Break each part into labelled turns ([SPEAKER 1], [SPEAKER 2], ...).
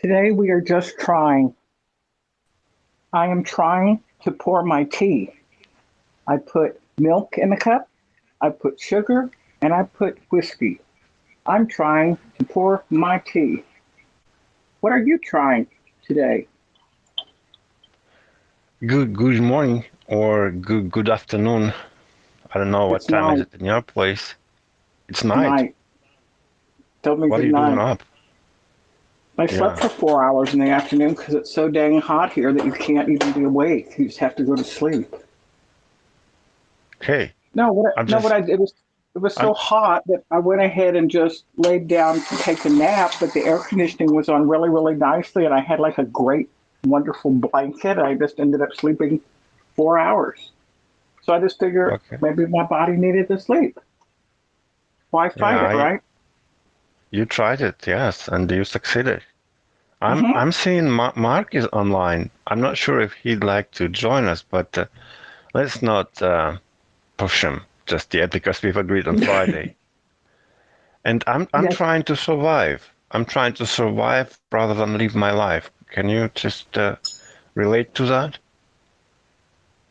[SPEAKER 1] Today we are just trying. I am trying to pour my tea. I put milk in a cup, I put sugar, and I put whiskey. I'm trying to pour my tea. What are you trying today?
[SPEAKER 2] Good morning or good afternoon. I don't know what
[SPEAKER 1] It's
[SPEAKER 2] time is
[SPEAKER 1] night.
[SPEAKER 2] it in your place. It's
[SPEAKER 1] It's
[SPEAKER 2] night.
[SPEAKER 1] night. Tell me
[SPEAKER 2] What are
[SPEAKER 1] good
[SPEAKER 2] you doing
[SPEAKER 1] night.
[SPEAKER 2] up?
[SPEAKER 1] I slept
[SPEAKER 2] Yeah.
[SPEAKER 1] for 4 hours in the afternoon because it's so dang hot here that you can't even be awake. You just have to go to sleep.
[SPEAKER 2] Hey,
[SPEAKER 1] No, what I,
[SPEAKER 2] I'm
[SPEAKER 1] no, what
[SPEAKER 2] just
[SPEAKER 1] I it was
[SPEAKER 2] I'm
[SPEAKER 1] so hot that I went ahead and just laid down to take a nap, but the air conditioning was on really, really nicely, and I had like a great, wonderful blanket. I just ended up sleeping 4 hours. So I just figured
[SPEAKER 2] okay.
[SPEAKER 1] maybe my body needed to sleep. Why
[SPEAKER 2] Yeah,
[SPEAKER 1] fight it,
[SPEAKER 2] I
[SPEAKER 1] right?
[SPEAKER 2] you tried it, yes, and you succeeded. I'm
[SPEAKER 1] Hmm.
[SPEAKER 2] I'm seeing Mark is online. I'm not sure if he'd like to join us, but let's not push him just yet because we've agreed on Friday. And I'm
[SPEAKER 1] Yes.
[SPEAKER 2] trying to survive. I'm trying to survive rather than live my life. Can you just relate to that?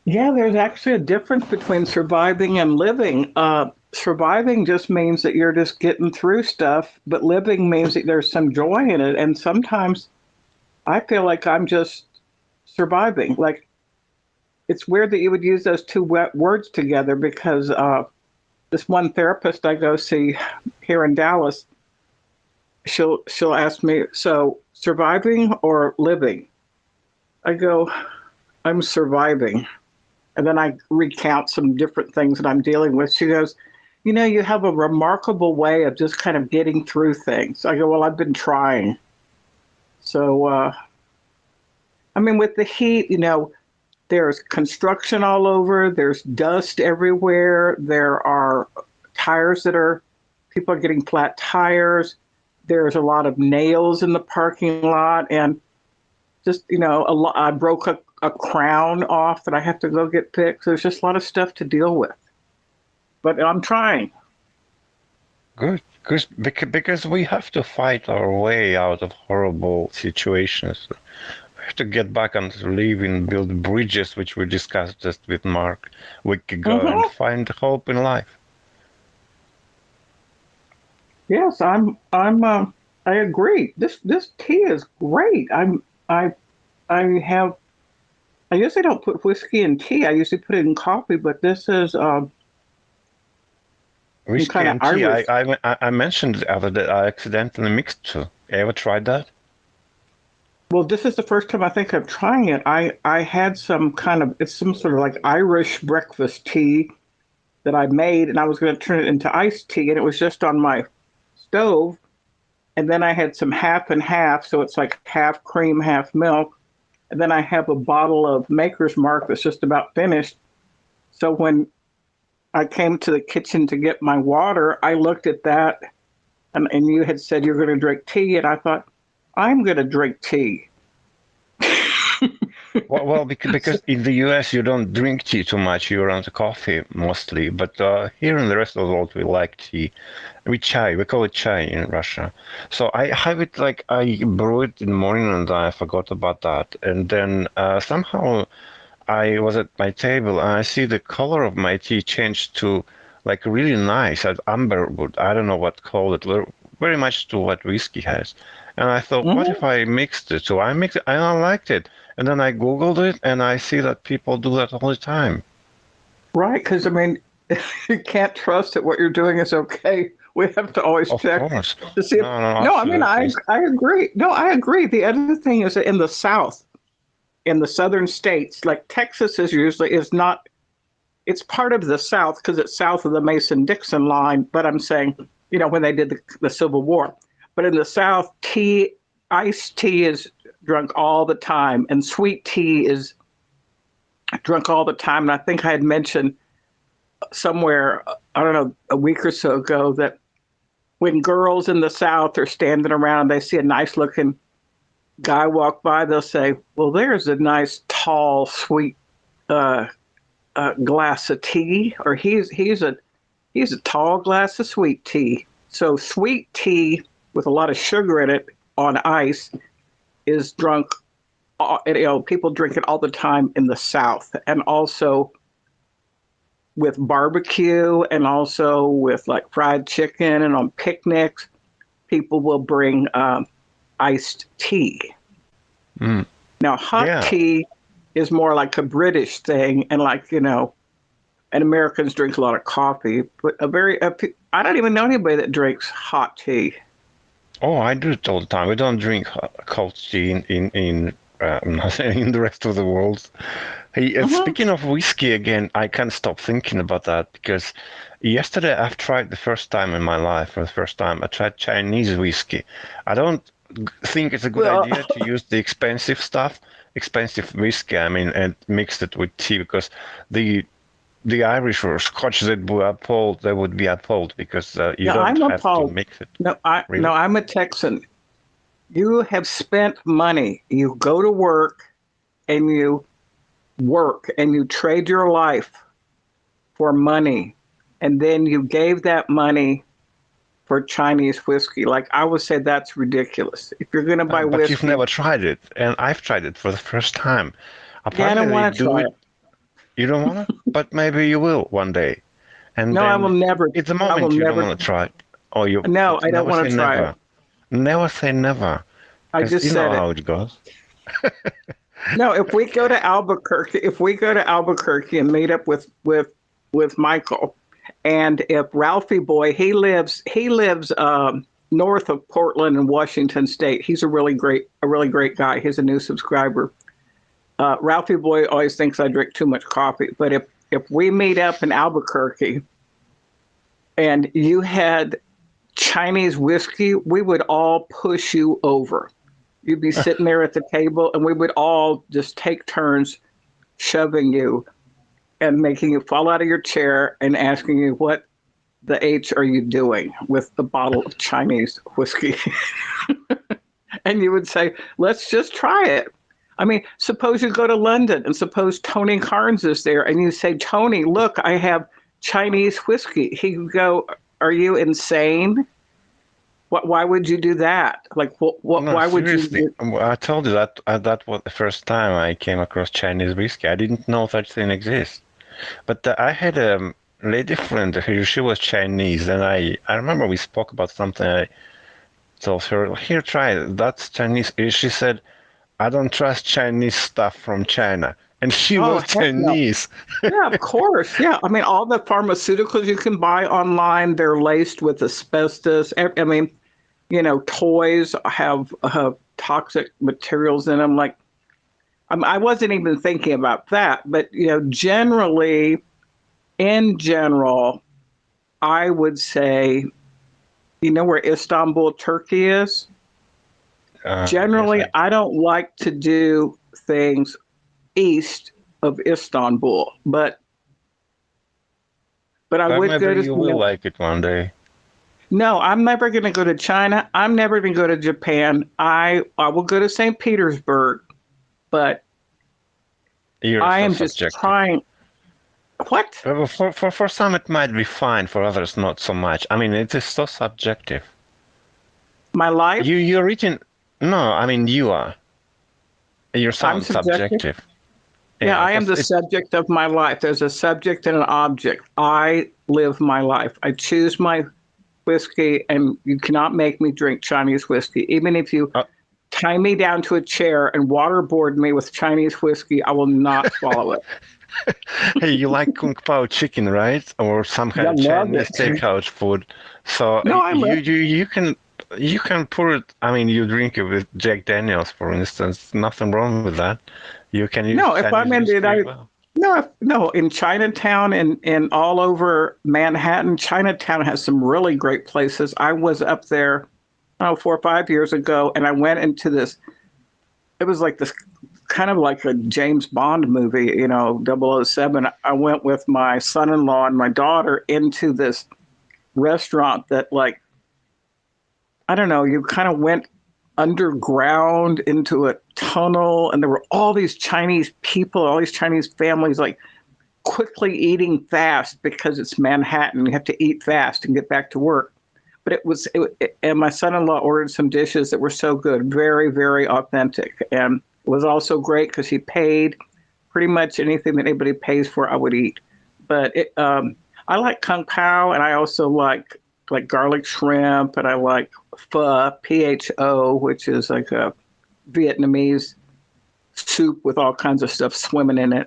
[SPEAKER 1] Yeah, there's actually a difference between surviving and living. Surviving just means that you're just getting through stuff, but living means that there's some joy in it. And sometimes I feel like I'm just surviving. Like it's weird that you would use those two words together because this one therapist I go see here in Dallas, she'll ask me, so surviving or living? I go, I'm surviving. And then I recount some different things that I'm dealing with. She goes, you have a remarkable way of just kind of getting through things. I go, well, I've been trying. So, I mean, with the heat, there's construction all over, there's dust everywhere, there are tires people are getting flat tires, there's a lot of nails in the parking lot, and just, I broke a crown off that I have to go get fixed. There's just a lot of stuff to deal with. But I'm trying.
[SPEAKER 2] Good, because we have to fight our way out of horrible situations. We have to get back and live and build bridges, which we discussed just with Mark a week ago, and
[SPEAKER 1] Hmm.
[SPEAKER 2] find hope in life.
[SPEAKER 1] Yes, I agree. This tea is great. I I have I usually don't put whiskey in tea. I usually put it in coffee, but this is some
[SPEAKER 2] Whiskey
[SPEAKER 1] kind of
[SPEAKER 2] and tea.
[SPEAKER 1] Irish.
[SPEAKER 2] I mentioned the other that I accidentally mixed two. Ever tried that?
[SPEAKER 1] Well, this is the first time I think I'm trying it. I had some kind of it's some sort of like Irish breakfast tea that I made, and I was going to turn it into iced tea, and it was just on my stove. And then I had some half and half, so it's like half cream, half milk. And then I have a bottle of Maker's Mark that's just about finished. So when I came to the kitchen to get my water, I looked at that, and you had said you're going to drink tea, and I thought I'm going to drink tea.
[SPEAKER 2] Well,
[SPEAKER 1] So,
[SPEAKER 2] because in the US you don't drink tea too much. You're on the coffee mostly, but here in the rest of the world we like tea. We chai. We call it chai in Russia. So I have it like I brew it in the morning and I forgot about that. And then somehow I was at my table and I see the color of my tea changed to like really nice, amber wood. I don't know what call it, very much to what whiskey has. And I thought, what if
[SPEAKER 1] mhm,
[SPEAKER 2] I mixed it? So I mixed it and I liked it. And then I Googled it and I see that people do that all the time.
[SPEAKER 1] right, because I mean, you can't trust that what you're doing is okay. We have to always
[SPEAKER 2] Of
[SPEAKER 1] check
[SPEAKER 2] course.
[SPEAKER 1] to see if.
[SPEAKER 2] No, no,
[SPEAKER 1] No, I mean, I
[SPEAKER 2] absolutely.
[SPEAKER 1] I agree. No, I agree. The other thing is that in the South, in the southern states, like Texas is not. It's part of the South because it's south of the Mason-Dixon line. But I'm saying, when they did the Civil War. But in the South, iced tea is drunk all the time, and sweet tea is drunk all the time. And I think I had mentioned somewhere, I don't know, a week or so ago that when girls in the South are standing around, they see a nice looking guy walk by, they'll say, well, there's a nice, tall, sweet uh, glass of tea, or he's a tall glass of sweet tea. So sweet tea with a lot of sugar in it on ice is drunk. People drink it all the time in the South, and also with barbecue, and also with like fried chicken, and on picnics, people will bring iced tea.
[SPEAKER 2] Mm.
[SPEAKER 1] Now, hot
[SPEAKER 2] Yeah.
[SPEAKER 1] tea is more like a British thing, and like and Americans drink a lot of coffee. But I don't even know anybody that drinks hot tea.
[SPEAKER 2] Oh, I do it all the time. We don't drink cold tea in the rest of the world. Hey,
[SPEAKER 1] Hmm.
[SPEAKER 2] speaking of whiskey again, I can't stop thinking about that because yesterday I've tried the first time in my life, for the first time, I tried Chinese whiskey. I don't think it's a good
[SPEAKER 1] Well,
[SPEAKER 2] idea to use the expensive stuff, expensive whiskey, I mean, and mix it with tea because the the Irish or Scotch they would be appalled because you
[SPEAKER 1] no,
[SPEAKER 2] don't
[SPEAKER 1] I'm
[SPEAKER 2] have to
[SPEAKER 1] appalled.
[SPEAKER 2] mix it.
[SPEAKER 1] No,
[SPEAKER 2] Really?
[SPEAKER 1] I'm a Texan. You have spent money. You go to work and you work and you trade your life for money, and then you gave that money for Chinese whiskey. Like, I would say that's ridiculous. If you're going to buy
[SPEAKER 2] But you've
[SPEAKER 1] whiskey,
[SPEAKER 2] never tried it, and I've tried it for the first time.
[SPEAKER 1] yeah, I
[SPEAKER 2] Apparently,
[SPEAKER 1] don't
[SPEAKER 2] they
[SPEAKER 1] want to
[SPEAKER 2] do
[SPEAKER 1] try
[SPEAKER 2] it.
[SPEAKER 1] it.
[SPEAKER 2] You don't wanna, but maybe you will one day. And
[SPEAKER 1] No, I will
[SPEAKER 2] then,
[SPEAKER 1] never.
[SPEAKER 2] at the
[SPEAKER 1] I will
[SPEAKER 2] moment, you don't
[SPEAKER 1] never.
[SPEAKER 2] want to try it, or you
[SPEAKER 1] No, I don't
[SPEAKER 2] never
[SPEAKER 1] want
[SPEAKER 2] say
[SPEAKER 1] to try it.
[SPEAKER 2] never. Never say never,
[SPEAKER 1] I
[SPEAKER 2] because
[SPEAKER 1] just
[SPEAKER 2] you know
[SPEAKER 1] said it.
[SPEAKER 2] how it goes.
[SPEAKER 1] No, if we go to Albuquerque and meet up with Michael, and if Ralphie Boy, he lives north of Portland in Washington State. He's a really great guy. He's a new subscriber. Ralphie Boy always thinks I drink too much coffee, but if we meet up in Albuquerque and you had Chinese whiskey, we would all push you over. You'd be sitting there at the table, and we would all just take turns shoving you and making you fall out of your chair and asking you, what the H are you doing with the bottle of Chinese whiskey? And you would say, let's just try it. I mean, suppose you go to London and suppose Tony Carnes is there and you say, Tony, look, I have Chinese whiskey. He would go, are you insane? Why would you do that? Like,
[SPEAKER 2] No,
[SPEAKER 1] why would
[SPEAKER 2] seriously.
[SPEAKER 1] you?
[SPEAKER 2] I told you that that was the first time I came across Chinese whiskey. I didn't know such thing exists. But I had a lady friend who she was Chinese, and I remember we spoke about something. I told her, "Here, try it. That's Chinese." She said, "I don't trust Chinese stuff from China," and she
[SPEAKER 1] Oh,
[SPEAKER 2] was
[SPEAKER 1] heck no.
[SPEAKER 2] Chinese.
[SPEAKER 1] Yeah, of course. Yeah. I mean, all the pharmaceuticals you can buy online, they're laced with asbestos. I mean, toys have toxic materials in them. Like, I wasn't even thinking about that, but in general, I would say, where Istanbul, Turkey is.
[SPEAKER 2] Yes,
[SPEAKER 1] Generally,
[SPEAKER 2] I do.
[SPEAKER 1] I don't like to do things east of Istanbul, but I
[SPEAKER 2] But
[SPEAKER 1] would go
[SPEAKER 2] maybe
[SPEAKER 1] to,
[SPEAKER 2] you will like it one day.
[SPEAKER 1] no, I'm never going to go to China. I'm never going to go to Japan. I will go to St. Petersburg, but
[SPEAKER 2] You're
[SPEAKER 1] I
[SPEAKER 2] so
[SPEAKER 1] am just
[SPEAKER 2] subjective.
[SPEAKER 1] trying. What?
[SPEAKER 2] Well, for some it might be fine, for others not so much. I mean, it is so subjective.
[SPEAKER 1] My life?
[SPEAKER 2] You're written. No, I mean you are. You
[SPEAKER 1] I'm
[SPEAKER 2] sound
[SPEAKER 1] subjective.
[SPEAKER 2] subjective.
[SPEAKER 1] Yeah,
[SPEAKER 2] Yeah,
[SPEAKER 1] I am
[SPEAKER 2] because
[SPEAKER 1] the
[SPEAKER 2] it.
[SPEAKER 1] subject of my life. There's a subject and an object. I live my life. I choose my whiskey, and you cannot make me drink Chinese whiskey. Even if you
[SPEAKER 2] Uh,
[SPEAKER 1] tie me down to a chair and waterboard me with Chinese whiskey, I will not swallow it.
[SPEAKER 2] hey, you like Kung Pao chicken, right? Or some
[SPEAKER 1] Yeah,
[SPEAKER 2] kind of
[SPEAKER 1] love
[SPEAKER 2] Chinese
[SPEAKER 1] it.
[SPEAKER 2] steakhouse food. So
[SPEAKER 1] No, I love.
[SPEAKER 2] you can pour it. I mean, you drink it with Jack Daniels, for instance. Nothing wrong with that. You can use
[SPEAKER 1] No, if I'm
[SPEAKER 2] Chinese
[SPEAKER 1] in the
[SPEAKER 2] whiskey as
[SPEAKER 1] United,
[SPEAKER 2] well.
[SPEAKER 1] no, no, in Chinatown and all over Manhattan, Chinatown has some really great places. I was up there, 4 or 5 years ago, and I went into this. It was like this kind of like a James Bond movie, 007. I went with my son-in-law and my daughter into this restaurant that, like, I don't know, you kind of went underground into a tunnel, and there were all these Chinese people, all these Chinese families, like quickly eating fast because it's Manhattan. You have to eat fast and get back to work. but and my son-in-law ordered some dishes that were so good, very, very authentic. And it was also great because he paid pretty much anything that anybody pays for, I would eat. But I like kung pao, and I also like garlic shrimp, and I like pho, pho, which is like a Vietnamese soup with all kinds of stuff swimming in it.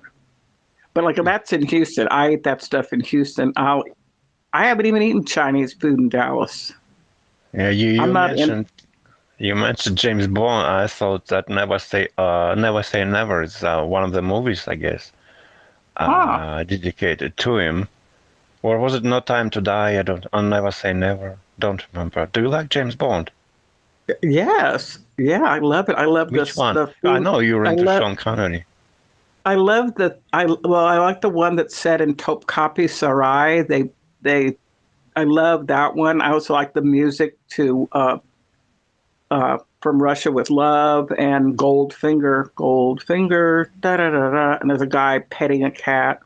[SPEAKER 1] But like that's in Houston. I ate that stuff in Houston. I haven't even eaten Chinese food in Dallas.
[SPEAKER 2] Yeah, you
[SPEAKER 1] I'm not in.
[SPEAKER 2] you mentioned James Bond. I thought that Never Say Never is one of the movies, I guess,
[SPEAKER 1] Huh.
[SPEAKER 2] dedicated to him. Or was it No Time to Die? I don't. I'll Never Say Never. Don't remember. Do you like James Bond?
[SPEAKER 1] Yes. Yeah, I love it. I love
[SPEAKER 2] Which one?
[SPEAKER 1] the
[SPEAKER 2] I
[SPEAKER 1] food.
[SPEAKER 2] know you're
[SPEAKER 1] I
[SPEAKER 2] into
[SPEAKER 1] love
[SPEAKER 2] Sean Connery.
[SPEAKER 1] I love the I like the one that's set in Topkapi Sarai. They I love that one. I also like the music to From Russia with Love and Goldfinger, da da da da. And there's a guy petting a cat.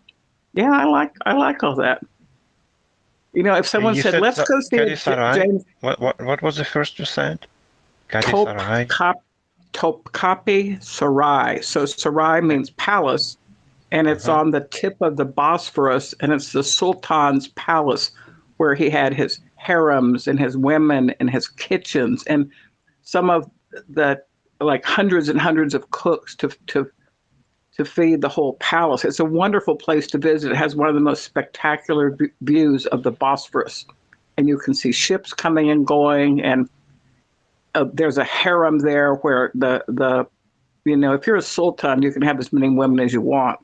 [SPEAKER 1] Yeah, I like all that. You know, if someone
[SPEAKER 2] You
[SPEAKER 1] said,
[SPEAKER 2] said
[SPEAKER 1] "Let's go see a
[SPEAKER 2] Kadi Sarai.
[SPEAKER 1] James
[SPEAKER 2] What was the first you said? Kadi Sarai.
[SPEAKER 1] Topkap Topkapi Sarai," so Sarai means palace, and it's
[SPEAKER 2] Uh-huh.
[SPEAKER 1] on the tip of the Bosphorus, and it's the Sultan's palace where he had his harems and his women and his kitchens and some of the like hundreds and hundreds of cooks to feed the whole palace. It's a wonderful place to visit. It has one of the most spectacular views of the Bosphorus, and you can see ships coming and going. And there's a harem there where if you're a sultan, you can have as many women as you want.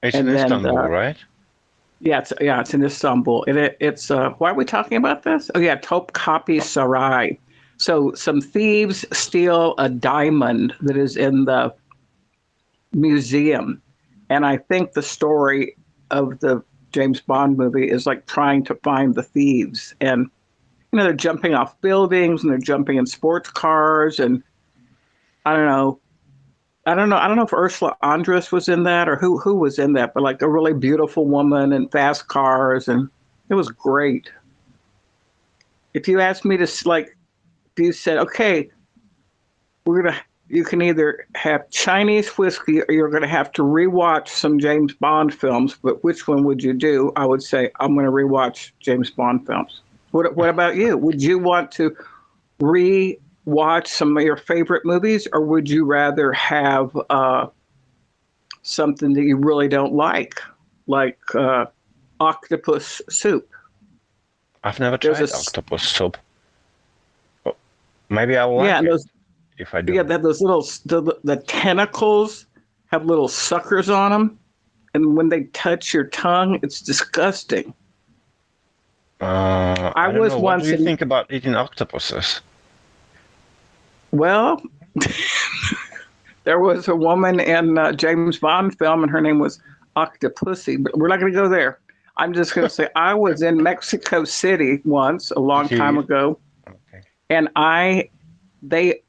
[SPEAKER 2] It's in
[SPEAKER 1] And then
[SPEAKER 2] Istanbul, right?
[SPEAKER 1] it's in Istanbul. And it's why are we talking about this? Oh yeah, Topkapi Sarai. So some thieves steal a diamond that is in the museum. And I think the story of the James Bond movie is like trying to find the thieves. And they're jumping off buildings and they're jumping in sports cars. And I don't know. I don't know. I don't know if Ursula Andress was in that or who was in that, but like a really beautiful woman and fast cars, and it was great. If you asked me to like, if you said, okay, you can either have Chinese whiskey or you're gonna have to rewatch some James Bond films, but which one would you do? I would say I'm gonna rewatch James Bond films. What about you? Would you want to re-watch some of your favorite movies, or would you rather have something that you really don't like octopus soup?
[SPEAKER 2] I've never
[SPEAKER 1] There's
[SPEAKER 2] tried
[SPEAKER 1] a
[SPEAKER 2] octopus soup. Oh, maybe I'll
[SPEAKER 1] yeah,
[SPEAKER 2] like
[SPEAKER 1] and
[SPEAKER 2] it
[SPEAKER 1] those
[SPEAKER 2] if I
[SPEAKER 1] yeah,
[SPEAKER 2] do.
[SPEAKER 1] they have those little the tentacles have little suckers on them, and when they touch your tongue, it's disgusting. I
[SPEAKER 2] I don't
[SPEAKER 1] was
[SPEAKER 2] know. What do
[SPEAKER 1] once
[SPEAKER 2] you
[SPEAKER 1] in
[SPEAKER 2] think about eating octopuses?
[SPEAKER 1] well, there was a woman in a James Bond film, and her name was Octopussy, but we're not going to go there. I'm just going to say I was in Mexico City once, a long
[SPEAKER 2] Did
[SPEAKER 1] time
[SPEAKER 2] you?
[SPEAKER 1] ago,
[SPEAKER 2] Okay.
[SPEAKER 1] and they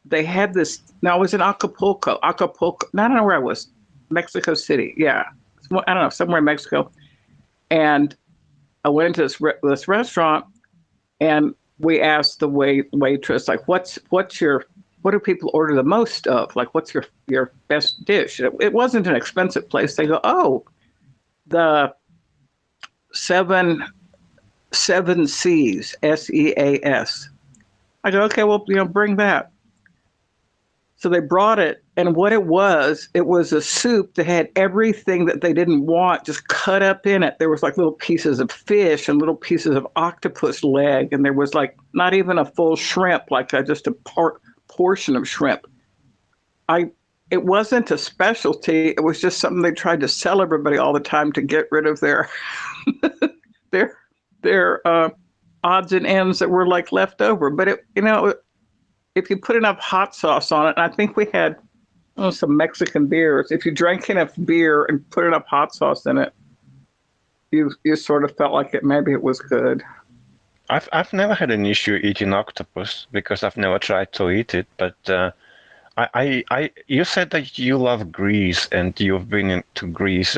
[SPEAKER 1] they had this. No, I was in Acapulco. No, I don't know where I was. Mexico City, yeah. I don't know, somewhere in Mexico. And I went into this restaurant, and we asked the waitress, like, what do people order the most of? Like, what's your best dish? It wasn't an expensive place. They go, oh, the seven C's, SEAS. I go, okay, well, bring that. So they brought it, and what it was a soup that had everything that they didn't want just cut up in it. There was like little pieces of fish and little pieces of octopus leg, and there was like not even a full shrimp, like just a portion of shrimp. It wasn't a specialty. It was just something they tried to sell everybody all the time to get rid of their their odds and ends that were like left over. But if you put enough hot sauce on it, and I think we had some Mexican beers. If you drank enough beer and put enough hot sauce in it, you sort of felt like maybe it was good.
[SPEAKER 2] I've never had an issue eating octopus because I've never tried to eat it, but you said that you love Greece and you've been to Greece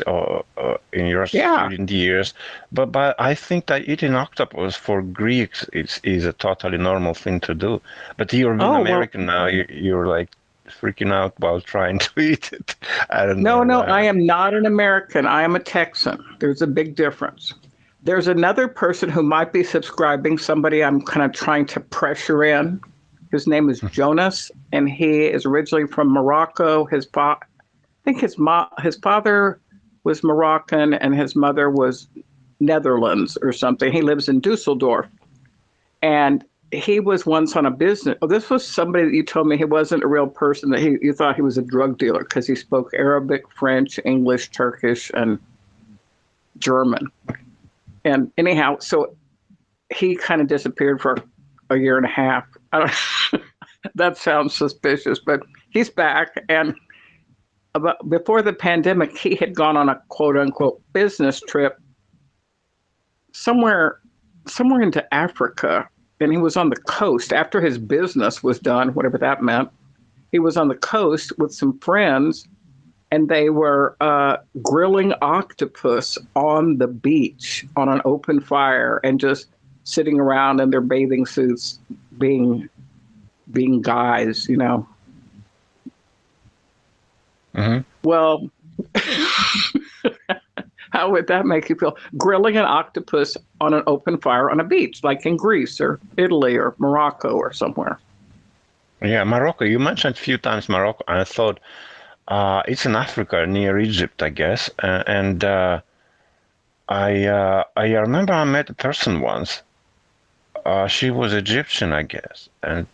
[SPEAKER 2] in your
[SPEAKER 1] Yeah.
[SPEAKER 2] student years, but I think that eating octopus for Greeks is a totally normal thing to do. But you're being
[SPEAKER 1] Oh, well,
[SPEAKER 2] American now, you're like freaking out while trying to eat it. I don't know
[SPEAKER 1] no, I
[SPEAKER 2] why.
[SPEAKER 1] am not an American. I am a Texan. There's a big difference. There's another person who might be subscribing, somebody I'm kind of trying to pressure in. His name is Jonas, and he is originally from Morocco. I think his father was Moroccan and his mother was Netherlands or something. He lives in Dusseldorf. And he was once on a business. Oh, this was somebody that you told me he wasn't a real person, that you thought he was a drug dealer because he spoke Arabic, French, English, Turkish, and German. And anyhow, so he kind of disappeared for a year and a half. I don't, that sounds suspicious, but he's back. And before the pandemic, he had gone on a quote unquote business trip somewhere into Africa. And he was on the coast after his business was done, whatever that meant. He was on the coast with some friends, and they were grilling octopus on the beach on an open fire and just sitting around in their bathing suits, being guys, you know.
[SPEAKER 2] Mm-hmm.
[SPEAKER 1] Well, how would that make you feel? Grilling an octopus on an open fire on a beach, like in Greece or Italy or Morocco or somewhere.
[SPEAKER 2] Yeah, Morocco. You mentioned a few times Morocco, and I thought it's in Africa near Egypt, I guess. I remember I met a person once. She was Egyptian, I guess, and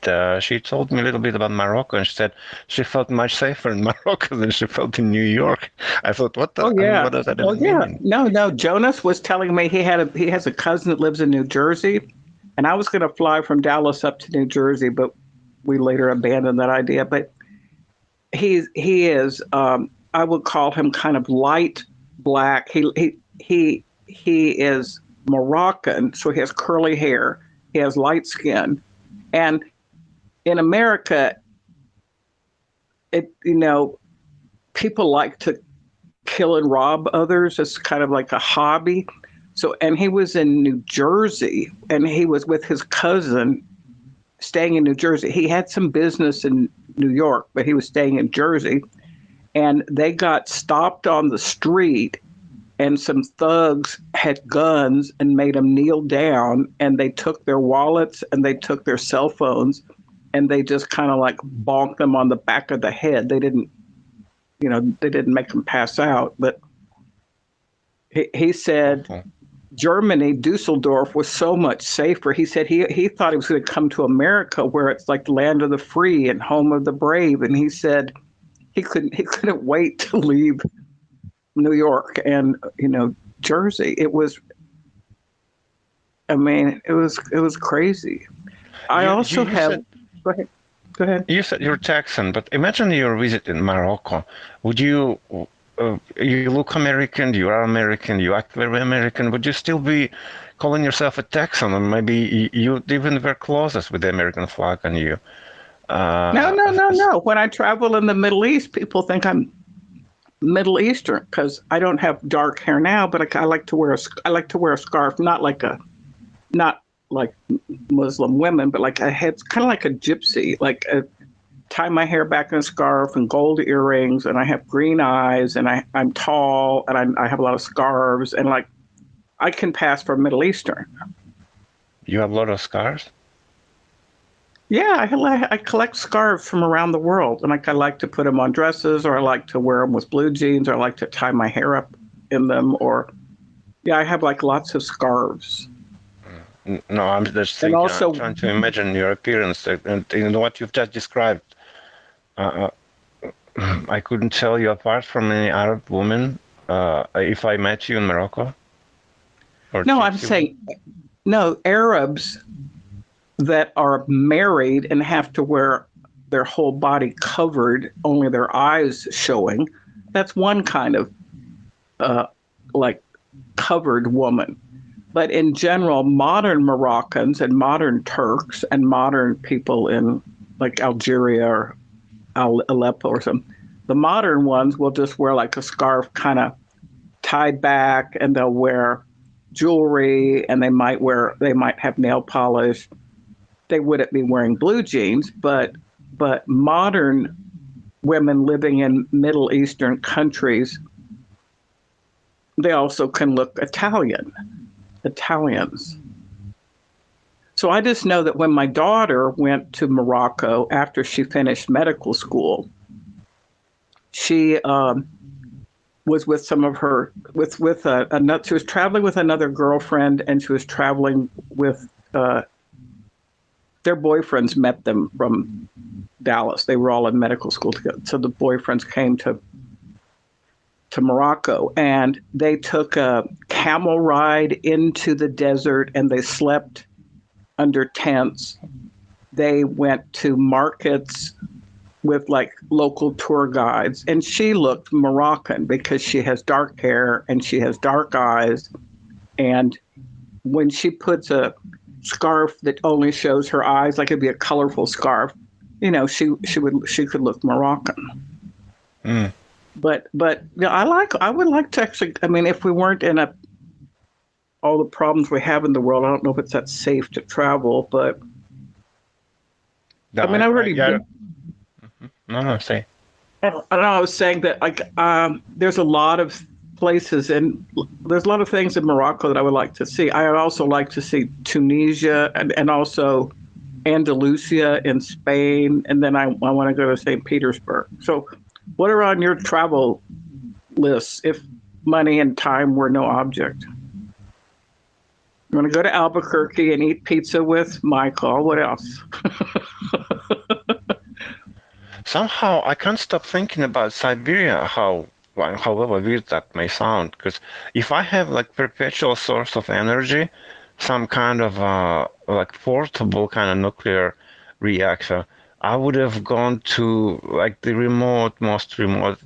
[SPEAKER 2] she told me a little bit about Morocco, and she said she felt much safer in Morocco than she felt in New York. I thought, what
[SPEAKER 1] Oh yeah.
[SPEAKER 2] what does that
[SPEAKER 1] Oh
[SPEAKER 2] even
[SPEAKER 1] yeah.
[SPEAKER 2] mean?
[SPEAKER 1] No. Jonas was telling me he has a cousin that lives in New Jersey, and I was going to fly from Dallas up to New Jersey, but we later abandoned that idea. But he is I would call him kind of light black. He is Moroccan, so he has curly hair. He has light skin, and in America, people like to kill and rob others. It's kind of like a hobby. So, and he was in New Jersey, and he was with his cousin staying in New Jersey. He had some business in New York, but he was staying in Jersey, and they got stopped on the street, and some thugs had guns and made them kneel down, and they took their wallets and they took their cell phones, and they just kind of like bonked them on the back of the head. They didn't make them pass out, but he said Germany, Dusseldorf was so much safer. He said he thought he was going to come to America, where it's like the land of the free and home of the brave. And he said he couldn't wait to leave New York and Jersey. It was crazy. I also have. Go ahead.
[SPEAKER 2] You said you're Texan, but imagine you're visiting Morocco. Would you? You look American. You are American. You act very American. Would you still be calling yourself a Texan, or maybe you even wear clothes with the American flag on you?
[SPEAKER 1] No. When I travel in the Middle East, people think I'm Middle Eastern because I don't have dark hair now, but I like to wear a scarf, not like Muslim women, but like it's kind of like a gypsy, tie my hair back in a scarf and gold earrings, and I have green eyes, and I'm tall, and I have a lot of scarves, and like I can pass for Middle Eastern.
[SPEAKER 2] You have a lot of scars?
[SPEAKER 1] Yeah, I collect scarves from around the world, and I like to put them on dresses, or I like to wear them with blue jeans, or I like to tie my hair up in them, I have like lots of scarves.
[SPEAKER 2] No, I'm just thinking, I'm trying to imagine your appearance, and what you've just described. I couldn't tell you apart from any Arab woman if I met you in Morocco.
[SPEAKER 1] No, I'm saying, no, Arabs that are married and have to wear their whole body covered, only their eyes showing. That's one kind of like covered woman. But in general, modern Moroccans and modern Turks and modern people in like Algeria or Aleppo or something. The modern ones will just wear like a scarf kind of tied back, and they'll wear jewelry, and they might have nail polish. They wouldn't be wearing blue jeans, but modern women living in Middle Eastern countries, they also can look Italians. So I just know that when my daughter went to Morocco after she finished medical school, she was with some of her she was traveling with another girlfriend, and she was traveling with their boyfriends met them from Dallas. They were all in medical school together. So the boyfriends came to Morocco, and they took a camel ride into the desert, and they slept under tents. They went to markets with like local tour guides, and she looked Moroccan because she has dark hair and she has dark eyes. And when she puts a scarf that only shows her eyes, like it'd be a colorful scarf, she could look Moroccan.
[SPEAKER 2] Mm.
[SPEAKER 1] But I would like to actually, I mean, if we weren't in all the problems we have in the world, I don't know if it's that safe to travel, but
[SPEAKER 2] No,
[SPEAKER 1] I mean, I've already been.
[SPEAKER 2] No, say.
[SPEAKER 1] I don't know, I was saying that there's a lot of places, and there's a lot of things in Morocco that I would like to see. I would also like to see Tunisia and also Andalusia in Spain, and then I want to go to St. Petersburg. So what are on your travel lists if money and time were no object? You want to go to Albuquerque and eat pizza with Michael. What else?
[SPEAKER 2] Somehow I can't stop thinking about Siberia, however weird that may sound, because if I have like perpetual source of energy, some kind of like portable kind of nuclear reactor, I would have gone to like the most remote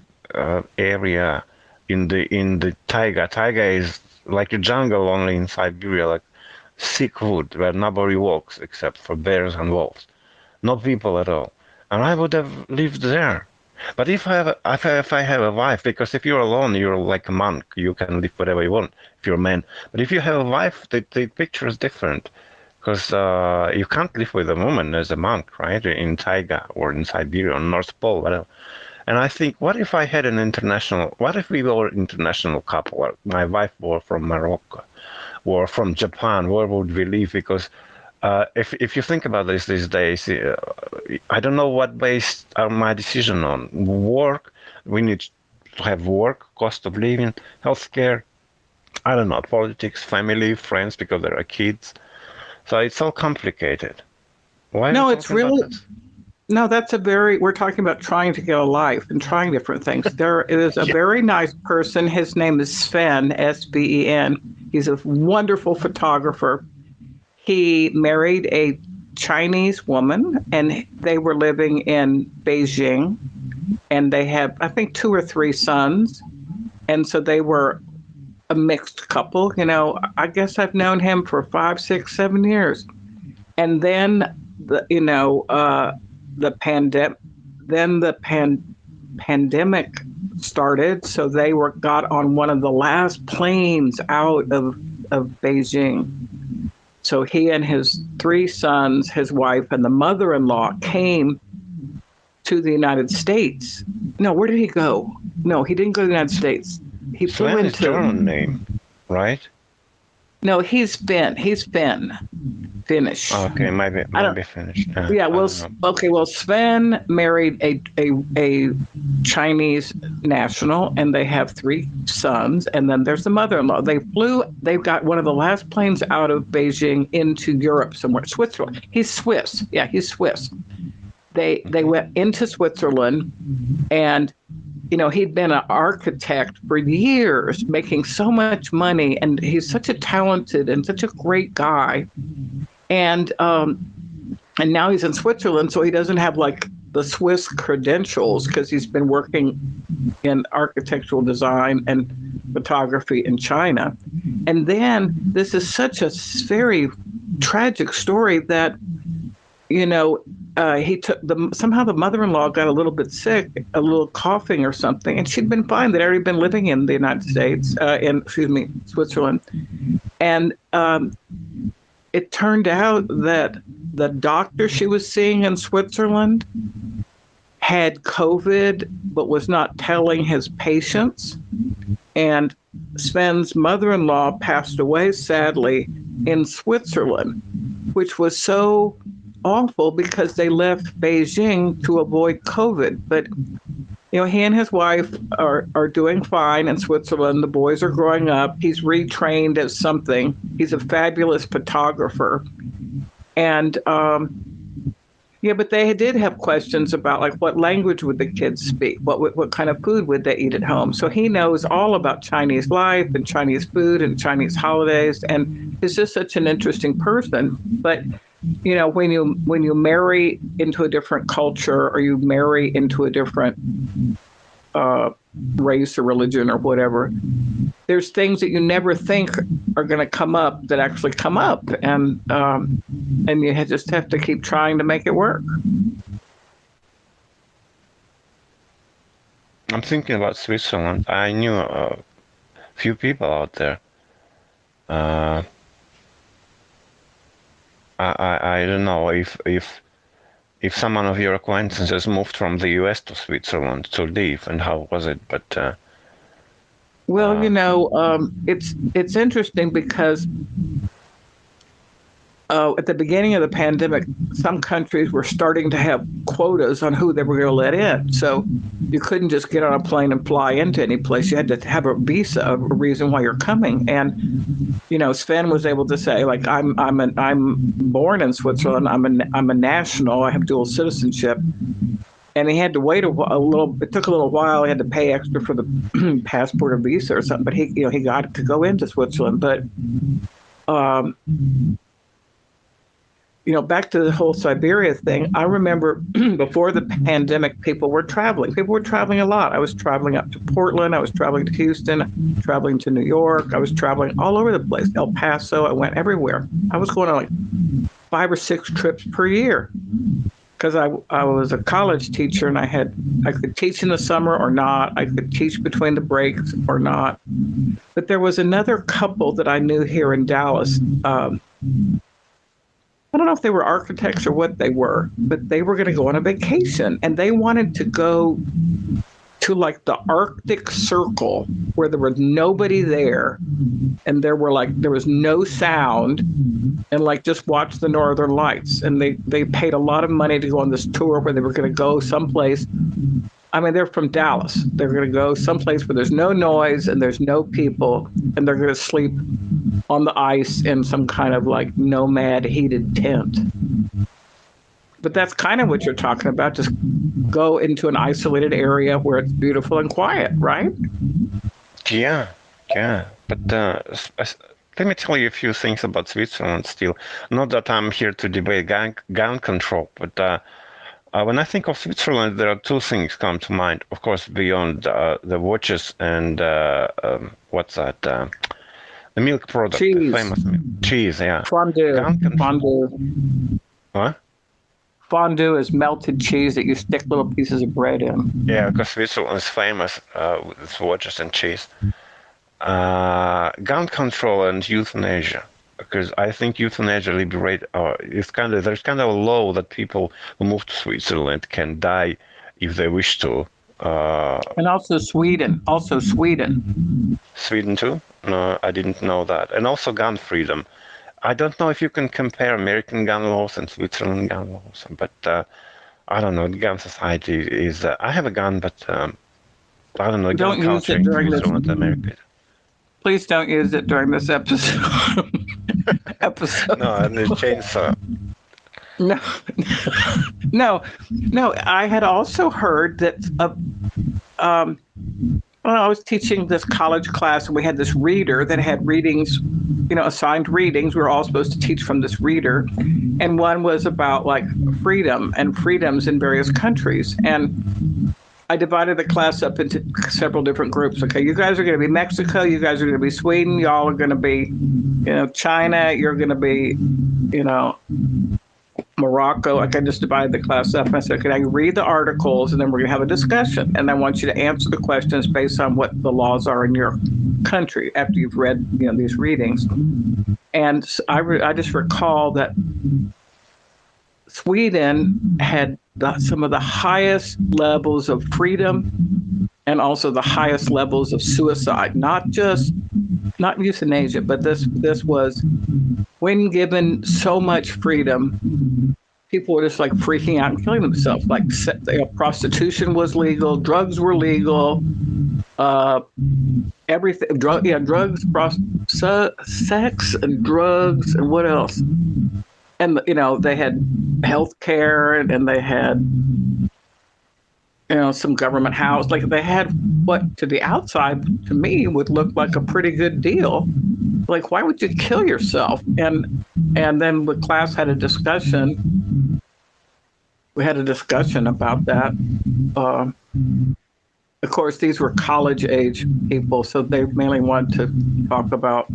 [SPEAKER 2] area in the taiga. Taiga is like a jungle only in Siberia, like thick wood where nobody walks except for bears and wolves, no people at all. And I would have lived there. But if I have a wife, because if you're alone, you're like a monk. You can live whatever you want if you're a man. But if you have a wife, the picture is different, because you can't live with a woman as a monk, right? In taiga or in Siberia or North Pole, whatever. And I think, what if we were an international couple? Or my wife were from Morocco or from Japan, where would we live? Because if you think about this these days, I don't know what based my decision on. Work, we need to have work, cost of living, healthcare, I don't know, politics, family, friends, because there are kids. So it's all complicated. Why
[SPEAKER 1] No,
[SPEAKER 2] are we
[SPEAKER 1] it's
[SPEAKER 2] talking about
[SPEAKER 1] really,
[SPEAKER 2] this?
[SPEAKER 1] no, we're talking about trying to get a life and trying different things. There is a
[SPEAKER 2] Yeah.
[SPEAKER 1] very nice person. His name is Sven, Sven. He's a wonderful photographer. He married a Chinese woman, and they were living in Beijing, and they have, I think, 2 or 3 sons. And so they were a mixed couple. I guess I've known him for 5, 6, 7 years. And then the pandemic started, so they got on one of the last planes out of Beijing. So he and his 3 sons, his wife, and the mother-in-law came to the United States. No, where did he go? No, he didn't go to the United States. He flew
[SPEAKER 2] Sven is
[SPEAKER 1] into.
[SPEAKER 2] German name, right?
[SPEAKER 1] No, he's Finn. Finnish.
[SPEAKER 2] Okay, maybe finished.
[SPEAKER 1] Yeah, well, okay. Well, Sven married a Chinese national, and they have 3 sons. And then there's the mother-in-law. They've got one of the last planes out of Beijing into Europe somewhere, Switzerland. He's Swiss. Yeah, he's Swiss. They went into Switzerland, and he'd been an architect for years, making so much money, and he's such a talented and such a great guy. And now he's in Switzerland, so he doesn't have like the Swiss credentials because he's been working in architectural design and photography in China. And then this is such a very tragic story that, he took somehow the mother-in-law got a little bit sick, a little coughing or something, and she'd been fine. They'd already been living in the United States, Switzerland, and it turned out that the doctor she was seeing in Switzerland had COVID, but was not telling his patients. And Sven's mother-in-law passed away, sadly, in Switzerland, which was so awful because they left Beijing to avoid COVID. But, he and his wife are doing fine in Switzerland. The boys are growing up. He's retrained as something. He's a fabulous photographer. And, but they did have questions about like what language would the kids speak, what kind of food would they eat at home. So he knows all about Chinese life and Chinese food and Chinese holidays, and is just such an interesting person. But when you marry into a different culture, or you marry into a different race or religion or whatever, there's things that you never think are going to come up that actually come up, and you just have to keep trying to make it work.
[SPEAKER 2] I'm thinking about Switzerland. I knew a few people out there. I don't know if someone of your acquaintances moved from the US to Switzerland to live, and how was it? But
[SPEAKER 1] it's interesting because at the beginning of the pandemic, some countries were starting to have quotas on who they were going to let in. So you couldn't just get on a plane and fly into any place. You had to have a visa, a reason why you're coming. And Sven was able to say, like, I'm born in Switzerland. I'm a national. I have dual citizenship. And he had to wait a little. It took a little while. He had to pay extra for the passport or visa or something. But he got to go into Switzerland. But back to the whole Siberia thing, I remember before the pandemic, people were traveling. People were traveling a lot. I was traveling up to Portland. I was traveling to Houston, traveling to New York. I was traveling all over the place. El Paso. I went everywhere. I was going on like 5 or 6 trips per year because I was a college teacher, and I could teach in the summer or not. I could teach between the breaks or not. But there was another couple that I knew here in Dallas. I don't know if they were architects or what they were, but they were going to go on a vacation, and they wanted to go to like the Arctic Circle where there was nobody there, and there was no sound, and like just watch the Northern Lights. And they paid a lot of money to go on this tour where they were going to go someplace. I mean, they're from Dallas. They're going to go someplace where there's no noise and there's no people, and they're going to sleep on the ice in some kind of like nomad heated tent. But that's kind of what you're talking about. Just go into an isolated area where it's beautiful and quiet, right?
[SPEAKER 2] Yeah. But let me tell you a few things about Switzerland still. Not that I'm here to debate gun control, but when I think of Switzerland, there are 2 things come to mind. Of course, beyond the watches and what's that? The milk product,
[SPEAKER 1] cheese.
[SPEAKER 2] The famous cheese, yeah.
[SPEAKER 1] Fondue.
[SPEAKER 2] What?
[SPEAKER 1] Fondue is melted cheese that you stick little pieces of bread in.
[SPEAKER 2] Yeah, because Switzerland is famous with its watches and cheese. Gun control and euthanasia. Because I think euthanasia there's kind of a law that people who move to Switzerland can die if they wish to.
[SPEAKER 1] And also Sweden.
[SPEAKER 2] Sweden too? No, I didn't know that. And also gun freedom. I don't know if you can compare American gun laws and Switzerland gun laws, but I don't know. The gun society is. I have a gun, but I don't know.
[SPEAKER 1] Don't
[SPEAKER 2] gun
[SPEAKER 1] use it during this.
[SPEAKER 2] America.
[SPEAKER 1] Please don't use it during this episode.
[SPEAKER 2] No, and the chainsaw.
[SPEAKER 1] No. I had also heard that. I was teaching this college class, and we had this reader that had readings, assigned readings. We were all supposed to teach from this reader, and one was about like freedom and freedoms in various countries. And I divided the class up into several different groups. Okay, you guys are going to be Mexico. You guys are going to be Sweden. Y'all are going to be, China. You're going to be, Morocco. Like I just divided the class up. I said, "Can I read the articles, and then we're going to have a discussion, and I want you to answer the questions based on what the laws are in your country after you've read, these readings." And I just recall that Sweden had some of the highest levels of freedom and also the highest levels of suicide. Not euthanasia, but this was when given so much freedom, people were just like freaking out and killing themselves. Like prostitution was legal, drugs were legal, everything, drugs, sex, and drugs, and what else? And they had health care, and they had some government house. Like they had what to the outside, to me, would look like a pretty good deal. Like, why would you kill yourself? And then the class had a discussion. We had a discussion about that. Of course, these were college age people, so they mainly wanted to talk about,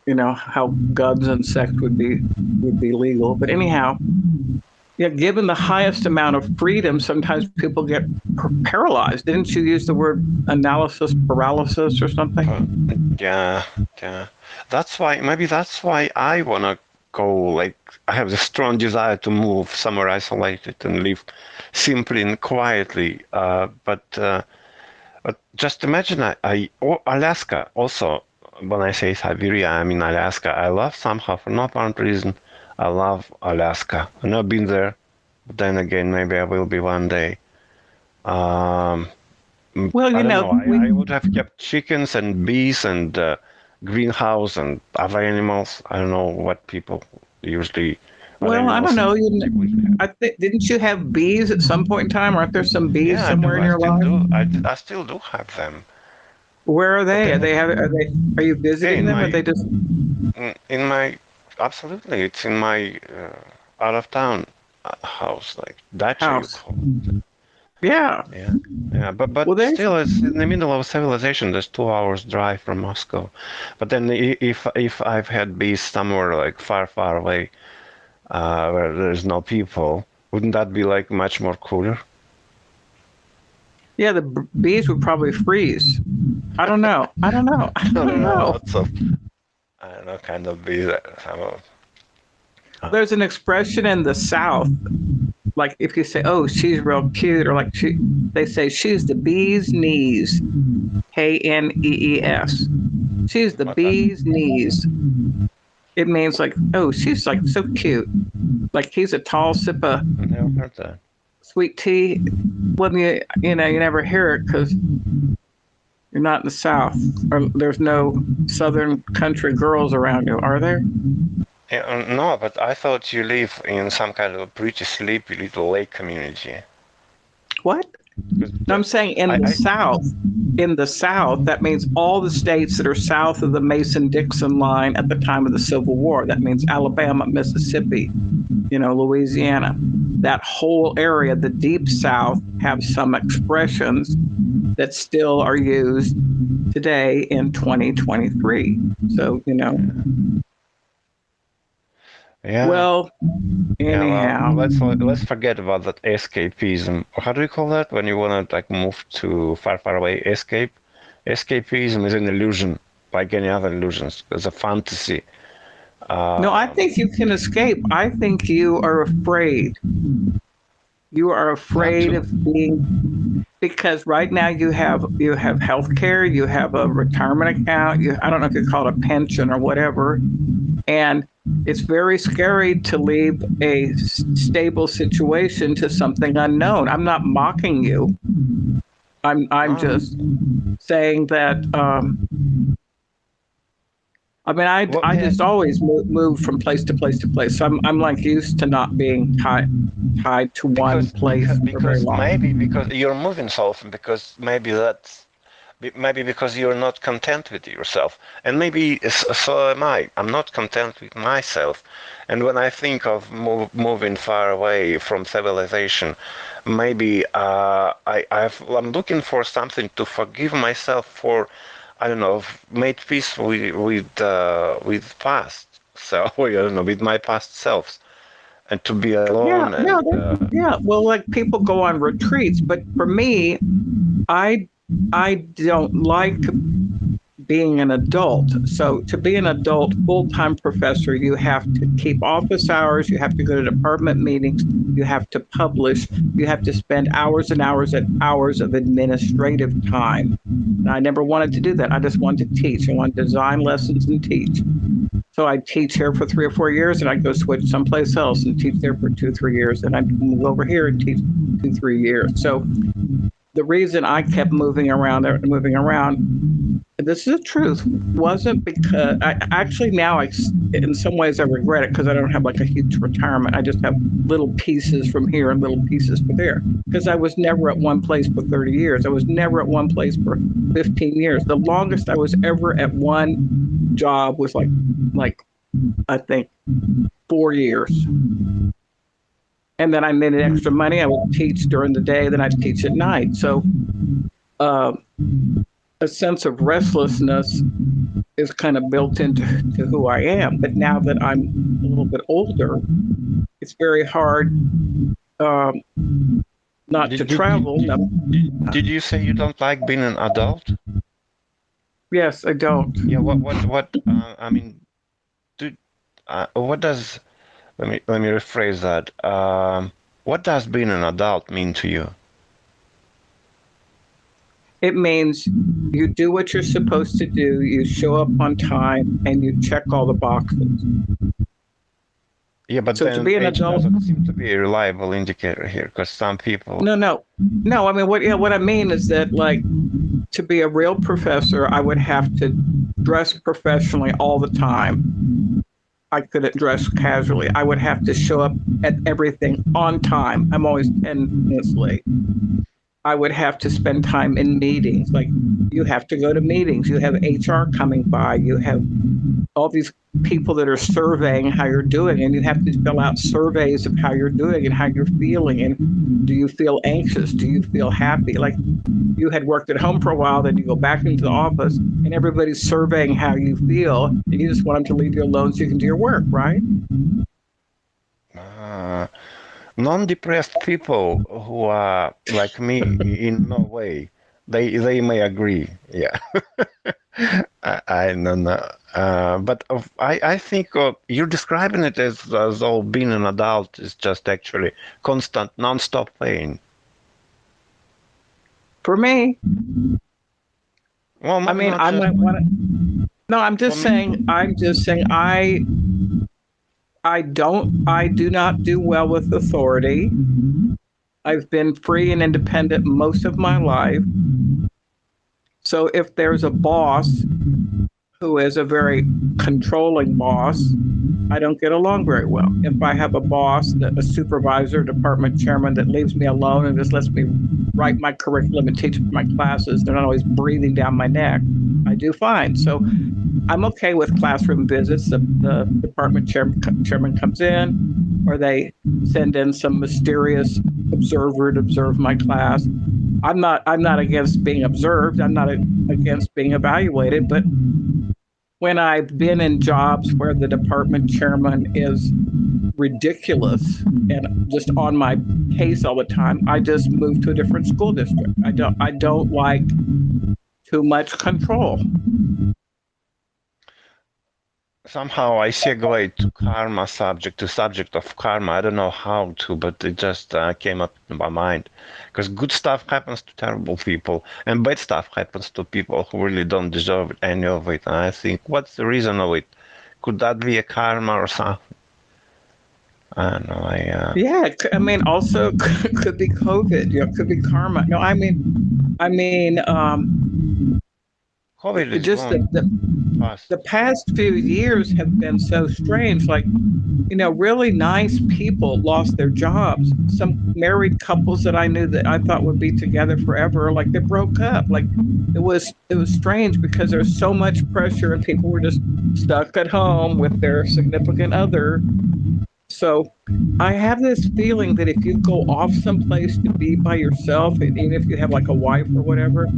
[SPEAKER 1] how guns and sex would be legal. But anyhow, given the highest amount of freedom, sometimes people get paralyzed. Didn't you use the word analysis paralysis or something?
[SPEAKER 2] Yeah. That's why I want to go, like, I have the strong desire to move somewhere isolated and live simply and quietly. But just imagine, Alaska also, when I say Siberia, I mean Alaska. I love somehow, for no apparent reason, I love Alaska. I've never been there, but then again, maybe I will be one day. Well, I would have kept chickens and bees and greenhouse and other animals. I don't know what people usually.
[SPEAKER 1] Well, I don't know. Didn't you have bees at some point in time? Aren't there some bees somewhere in your life?
[SPEAKER 2] I still do have them.
[SPEAKER 1] Where are they? Are you visiting them? Or are they just
[SPEAKER 2] in my? Absolutely, it's in my out of town house, like dacha.
[SPEAKER 1] Yeah.
[SPEAKER 2] But still, it's in the middle of civilization. There's 2 hours drive from Moscow. But then, if I've had bees somewhere like far away, where there's no people, wouldn't that be like much more cooler?
[SPEAKER 1] Yeah, the bees would probably freeze. I don't know. I don't know.
[SPEAKER 2] Lots of, I don't know, kind of bees.
[SPEAKER 1] There's an expression in the South, like if you say, "Oh, she's real cute," or like they say she's the bee's knees, Knees. She's the bee's knees. It means like, oh, she's like so cute. Like he's a tall sip of
[SPEAKER 2] never heard that.
[SPEAKER 1] Sweet tea. When you never hear it because you're not in the South, or there's no Southern country girls around you, are there?
[SPEAKER 2] No, but I thought you live in some kind of a pretty sleepy little lake community.
[SPEAKER 1] What? No, I'm saying in the South. In the South, that means all the states that are south of the Mason-Dixon line at the time of the Civil War. That means Alabama, Mississippi, Louisiana. That whole area, the Deep South, have some expressions that still are used today in 2023. So,
[SPEAKER 2] Yeah.
[SPEAKER 1] Well, anyhow.
[SPEAKER 2] Let's forget about that escapism. How do you call that when you want to move to far away? Escapism is an illusion, like any other illusions. It's a fantasy.
[SPEAKER 1] No, I think you can escape. I think you are afraid. You are afraid of being, because right now you have health care, you have a retirement account, I don't know if you call it a pension or whatever, and it's very scary to leave a stable situation to something unknown. I'm not mocking you. I'm just saying that. I just always move from place to place to place. So I'm like used to not being tied to one place for very long.
[SPEAKER 2] Maybe because you're moving so often, because maybe because you're not content with yourself, and maybe so am I. I'm not content with myself, and when I think of moving far away from civilization, maybe I'm looking for something to forgive myself for. I don't know, made peace with past. So I don't know, with my past selves. and to be
[SPEAKER 1] Yeah,
[SPEAKER 2] alone
[SPEAKER 1] no,
[SPEAKER 2] and
[SPEAKER 1] yeah. Well, like people go on retreats, but for me, I I don't like being an adult. So to be an adult full-time professor, you have to keep office hours, you have to go to department meetings, you have to publish, you have to spend hours and hours and hours of administrative time. And I never wanted to do that. I just wanted to teach. I wanted to design lessons and teach. So I'd teach here for 3 or 4 years, and I'd go switch someplace else and teach there for 2, 3 years. And I'd move over here and teach 2, 3 years. So the reason I kept moving around and moving around, this is the truth, wasn't because I actually now in some ways I regret it because I don't have like a huge retirement. I just have little pieces from here and little pieces from there because I was never at one place for 30 years. I was never at one place for 15 years. The longest I was ever at one job was like I think 4 years. And then I needed extra money. I would teach during the day, then I'd teach at night. So uh, a sense of restlessness is kind of built into who I am. But now that I'm a little bit older, it's very hard not to travel.
[SPEAKER 2] Did you say you don't like being an adult?
[SPEAKER 1] Yes, I don't.
[SPEAKER 2] Yeah. What? I mean, what does? Let me rephrase that. What does being an adult mean to you?
[SPEAKER 1] It means you do what you're supposed to do, you show up on time, and you check all the boxes.
[SPEAKER 2] Yeah, but
[SPEAKER 1] So
[SPEAKER 2] then
[SPEAKER 1] to be an
[SPEAKER 2] age
[SPEAKER 1] adult
[SPEAKER 2] doesn't seem to be a reliable indicator here, because some people.
[SPEAKER 1] No. I mean, what I mean is that, like, to be a real professor, I would have to dress professionally all the time. I couldn't dress casually. I would have to show up at everything on time. I'm always 10 minutes late. I would have to spend time in meetings. Like, you have to go to meetings. You have HR coming by. You have all these people that are surveying how you're doing, and you have to fill out surveys of how you're doing and how you're feeling. And do you feel anxious? Do you feel happy? Like, you had worked at home for a while, then you go back into the office, and everybody's surveying how you feel, and you just want them to leave you alone so you can do your work, right?
[SPEAKER 2] Non-depressed people who are like me in no way. They may agree. Yeah. I don't know. But I think you're describing it as though being an adult is just actually constant, non-stop pain.
[SPEAKER 1] For me,
[SPEAKER 2] Well,
[SPEAKER 1] I mean, I might want to. No, I'm just saying. I do not do well with authority. I've been free and independent most of my life. So if there's a boss who is a very controlling boss, I don't get along very well. If I have a boss, a supervisor, department chairman that leaves me alone and just lets me write my curriculum and teach my classes, they're not always breathing down my neck, I do fine. So I'm okay with classroom visits. The department chairman comes in, or they send in some mysterious observer to observe my class. I'm not against being observed. I'm not against being evaluated. But when I've been in jobs where the department chairman is ridiculous and just on my case all the time, I just move to a different school district. I don't like too much control.
[SPEAKER 2] Somehow I segue to karma subject of karma. I don't know how to, but it just came up in my mind. Because good stuff happens to terrible people, and bad stuff happens to people who really don't deserve any of it. And I think, what's the reason of it? Could that be a karma or something? I don't know.
[SPEAKER 1] Yeah, I mean, also could be COVID. Could be karma. No, I mean,
[SPEAKER 2] COVID is
[SPEAKER 1] just
[SPEAKER 2] fast.
[SPEAKER 1] the past few years have been so strange. Like, really nice people lost their jobs. Some married couples that I knew that I thought would be together forever, like, they broke up. Like, it was strange because there's so much pressure and people were just stuck at home with their significant other. So I have this feeling that if you go off someplace to be by yourself, and even if you have like a wife or whatever,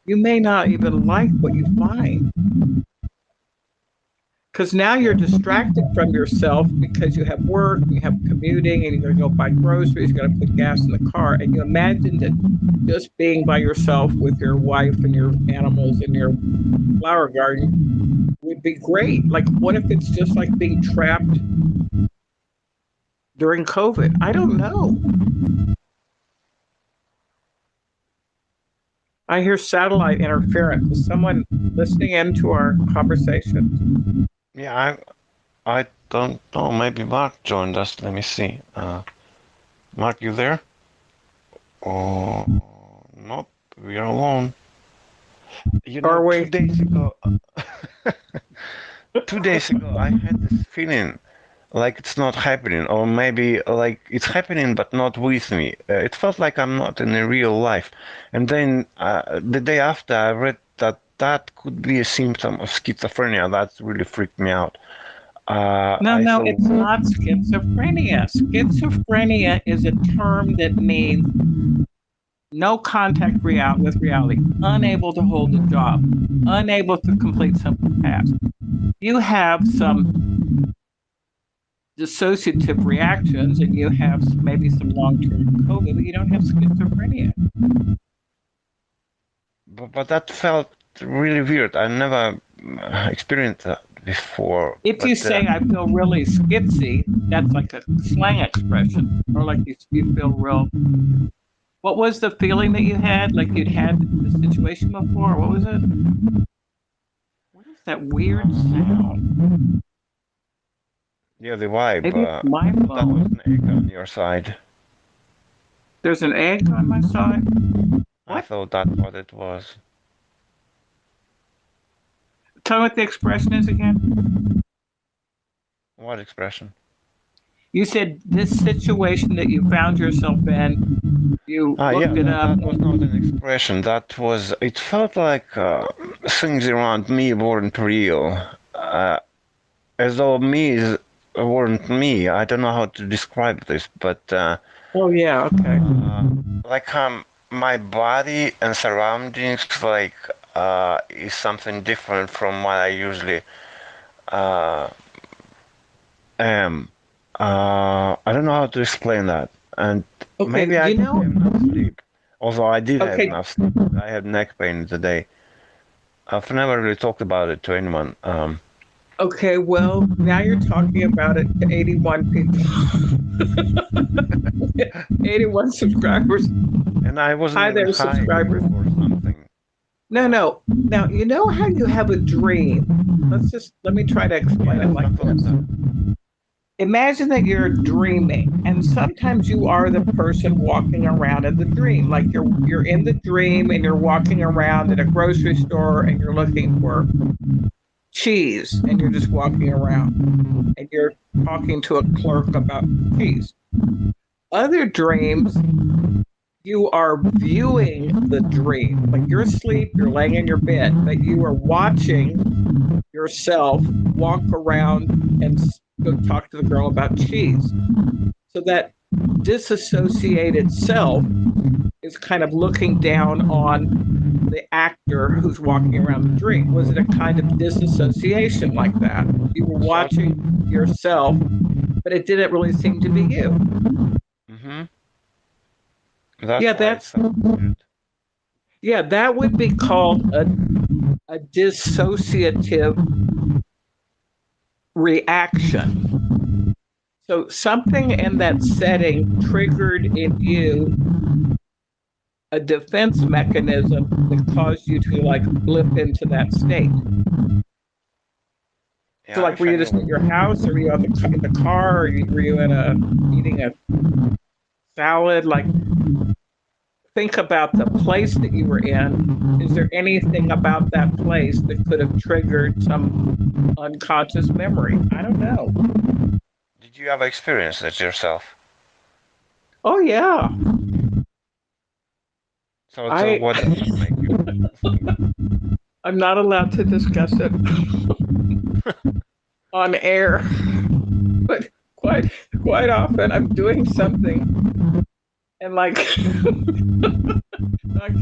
[SPEAKER 1] you may not even like what you find. because now you're distracted from yourself because you have work, you have commuting, and you're going to go buy groceries, you're going to put gas in the car. And you imagine that just being by yourself with your wife and your animals and your flower garden would be great. Like, what if it's just like being trapped during COVID? I don't know. I hear satellite interference. Is someone listening into our conversation?
[SPEAKER 2] Yeah, I don't know. Maybe Mark joined us. Let me see. Mark, you there? Oh, nope. We are alone. You
[SPEAKER 1] Are
[SPEAKER 2] know,
[SPEAKER 1] we?
[SPEAKER 2] 2 days ago, 2 days ago, I had this feeling like it's not happening, or maybe like it's happening but not with me. It felt like I'm not in a real life. And then the day after, I read that that could be a symptom of schizophrenia. That really freaked me out.
[SPEAKER 1] No,
[SPEAKER 2] I
[SPEAKER 1] no,
[SPEAKER 2] thought,
[SPEAKER 1] it's not schizophrenia. Schizophrenia is a term that means no contact with reality, unable to hold a job, unable to complete simple tasks. You have some dissociative reactions and you have maybe some long-term COVID, but you don't have schizophrenia.
[SPEAKER 2] but that felt really weird. I never experienced that before.
[SPEAKER 1] If you
[SPEAKER 2] But
[SPEAKER 1] say I feel really skitsy, that's like a slang expression, or like you feel real. What was the feeling that you had? Like you'd had the situation before? What was it? What is that weird sound?
[SPEAKER 2] yeah, the vibe.
[SPEAKER 1] Maybe it's my
[SPEAKER 2] That was
[SPEAKER 1] phone.
[SPEAKER 2] an egg on your side.
[SPEAKER 1] There's an egg on my side.
[SPEAKER 2] I
[SPEAKER 1] What?
[SPEAKER 2] thought that's what it was.
[SPEAKER 1] Tell me what the expression is again.
[SPEAKER 2] What expression?
[SPEAKER 1] You said this situation that you found yourself in, you
[SPEAKER 2] Ah, yeah,
[SPEAKER 1] looked it up.
[SPEAKER 2] that was not an expression. That was, it felt like things around me weren't real. As though weren't me. I don't know how to describe this, but
[SPEAKER 1] Oh, yeah, okay.
[SPEAKER 2] like my body and surroundings like is something different from what I usually uh, am. I don't know how to explain that, and
[SPEAKER 1] Okay,
[SPEAKER 2] maybe I didn't have enough sleep. Although I did have
[SPEAKER 1] okay,
[SPEAKER 2] enough sleep, I had neck pain today. I've never really talked about it to anyone.
[SPEAKER 1] okay, well, now you're talking about it to 81 people, 81 subscribers.
[SPEAKER 2] And I wasn't
[SPEAKER 1] Hi
[SPEAKER 2] even
[SPEAKER 1] there,
[SPEAKER 2] high
[SPEAKER 1] subscribers.
[SPEAKER 2] or something.
[SPEAKER 1] No, no. Now, you know how you have a dream? Let me try to explain
[SPEAKER 2] Yeah,
[SPEAKER 1] it like
[SPEAKER 2] something like
[SPEAKER 1] this.
[SPEAKER 2] that.
[SPEAKER 1] Imagine that you're dreaming, and sometimes you are the person walking around in the dream. Like you're in the dream and you're walking around at a grocery store and you're looking for cheese and you're just walking around and you're talking to a clerk about cheese. Other dreams, you are viewing the dream. Like you're asleep, you're laying in your bed, but you are watching yourself walk around and go talk to the girl about cheese. So that disassociated self is kind of looking down on the actor who's walking around the dream. Was it a kind of disassociation like that? You were watching yourself, but it didn't really seem to be you.
[SPEAKER 2] Mm-hmm. That's
[SPEAKER 1] Yeah,
[SPEAKER 2] why it's so weird.
[SPEAKER 1] that would be called a dissociative reaction. So something in that setting triggered in you a defense mechanism that caused you to like blip into that state.
[SPEAKER 2] Yeah,
[SPEAKER 1] So
[SPEAKER 2] I
[SPEAKER 1] like,
[SPEAKER 2] wish
[SPEAKER 1] were
[SPEAKER 2] I
[SPEAKER 1] you just
[SPEAKER 2] knew.
[SPEAKER 1] at your house, or were you in the car, or were you in eating a salad? Like, think about the place that you were in. Is there anything about that place that could have triggered some unconscious memory? I don't know.
[SPEAKER 2] Did you ever experience it yourself?
[SPEAKER 1] Oh yeah,
[SPEAKER 2] So
[SPEAKER 1] I
[SPEAKER 2] what does it make you think?
[SPEAKER 1] I'm not allowed to discuss it on air, but quite often I'm doing something and like I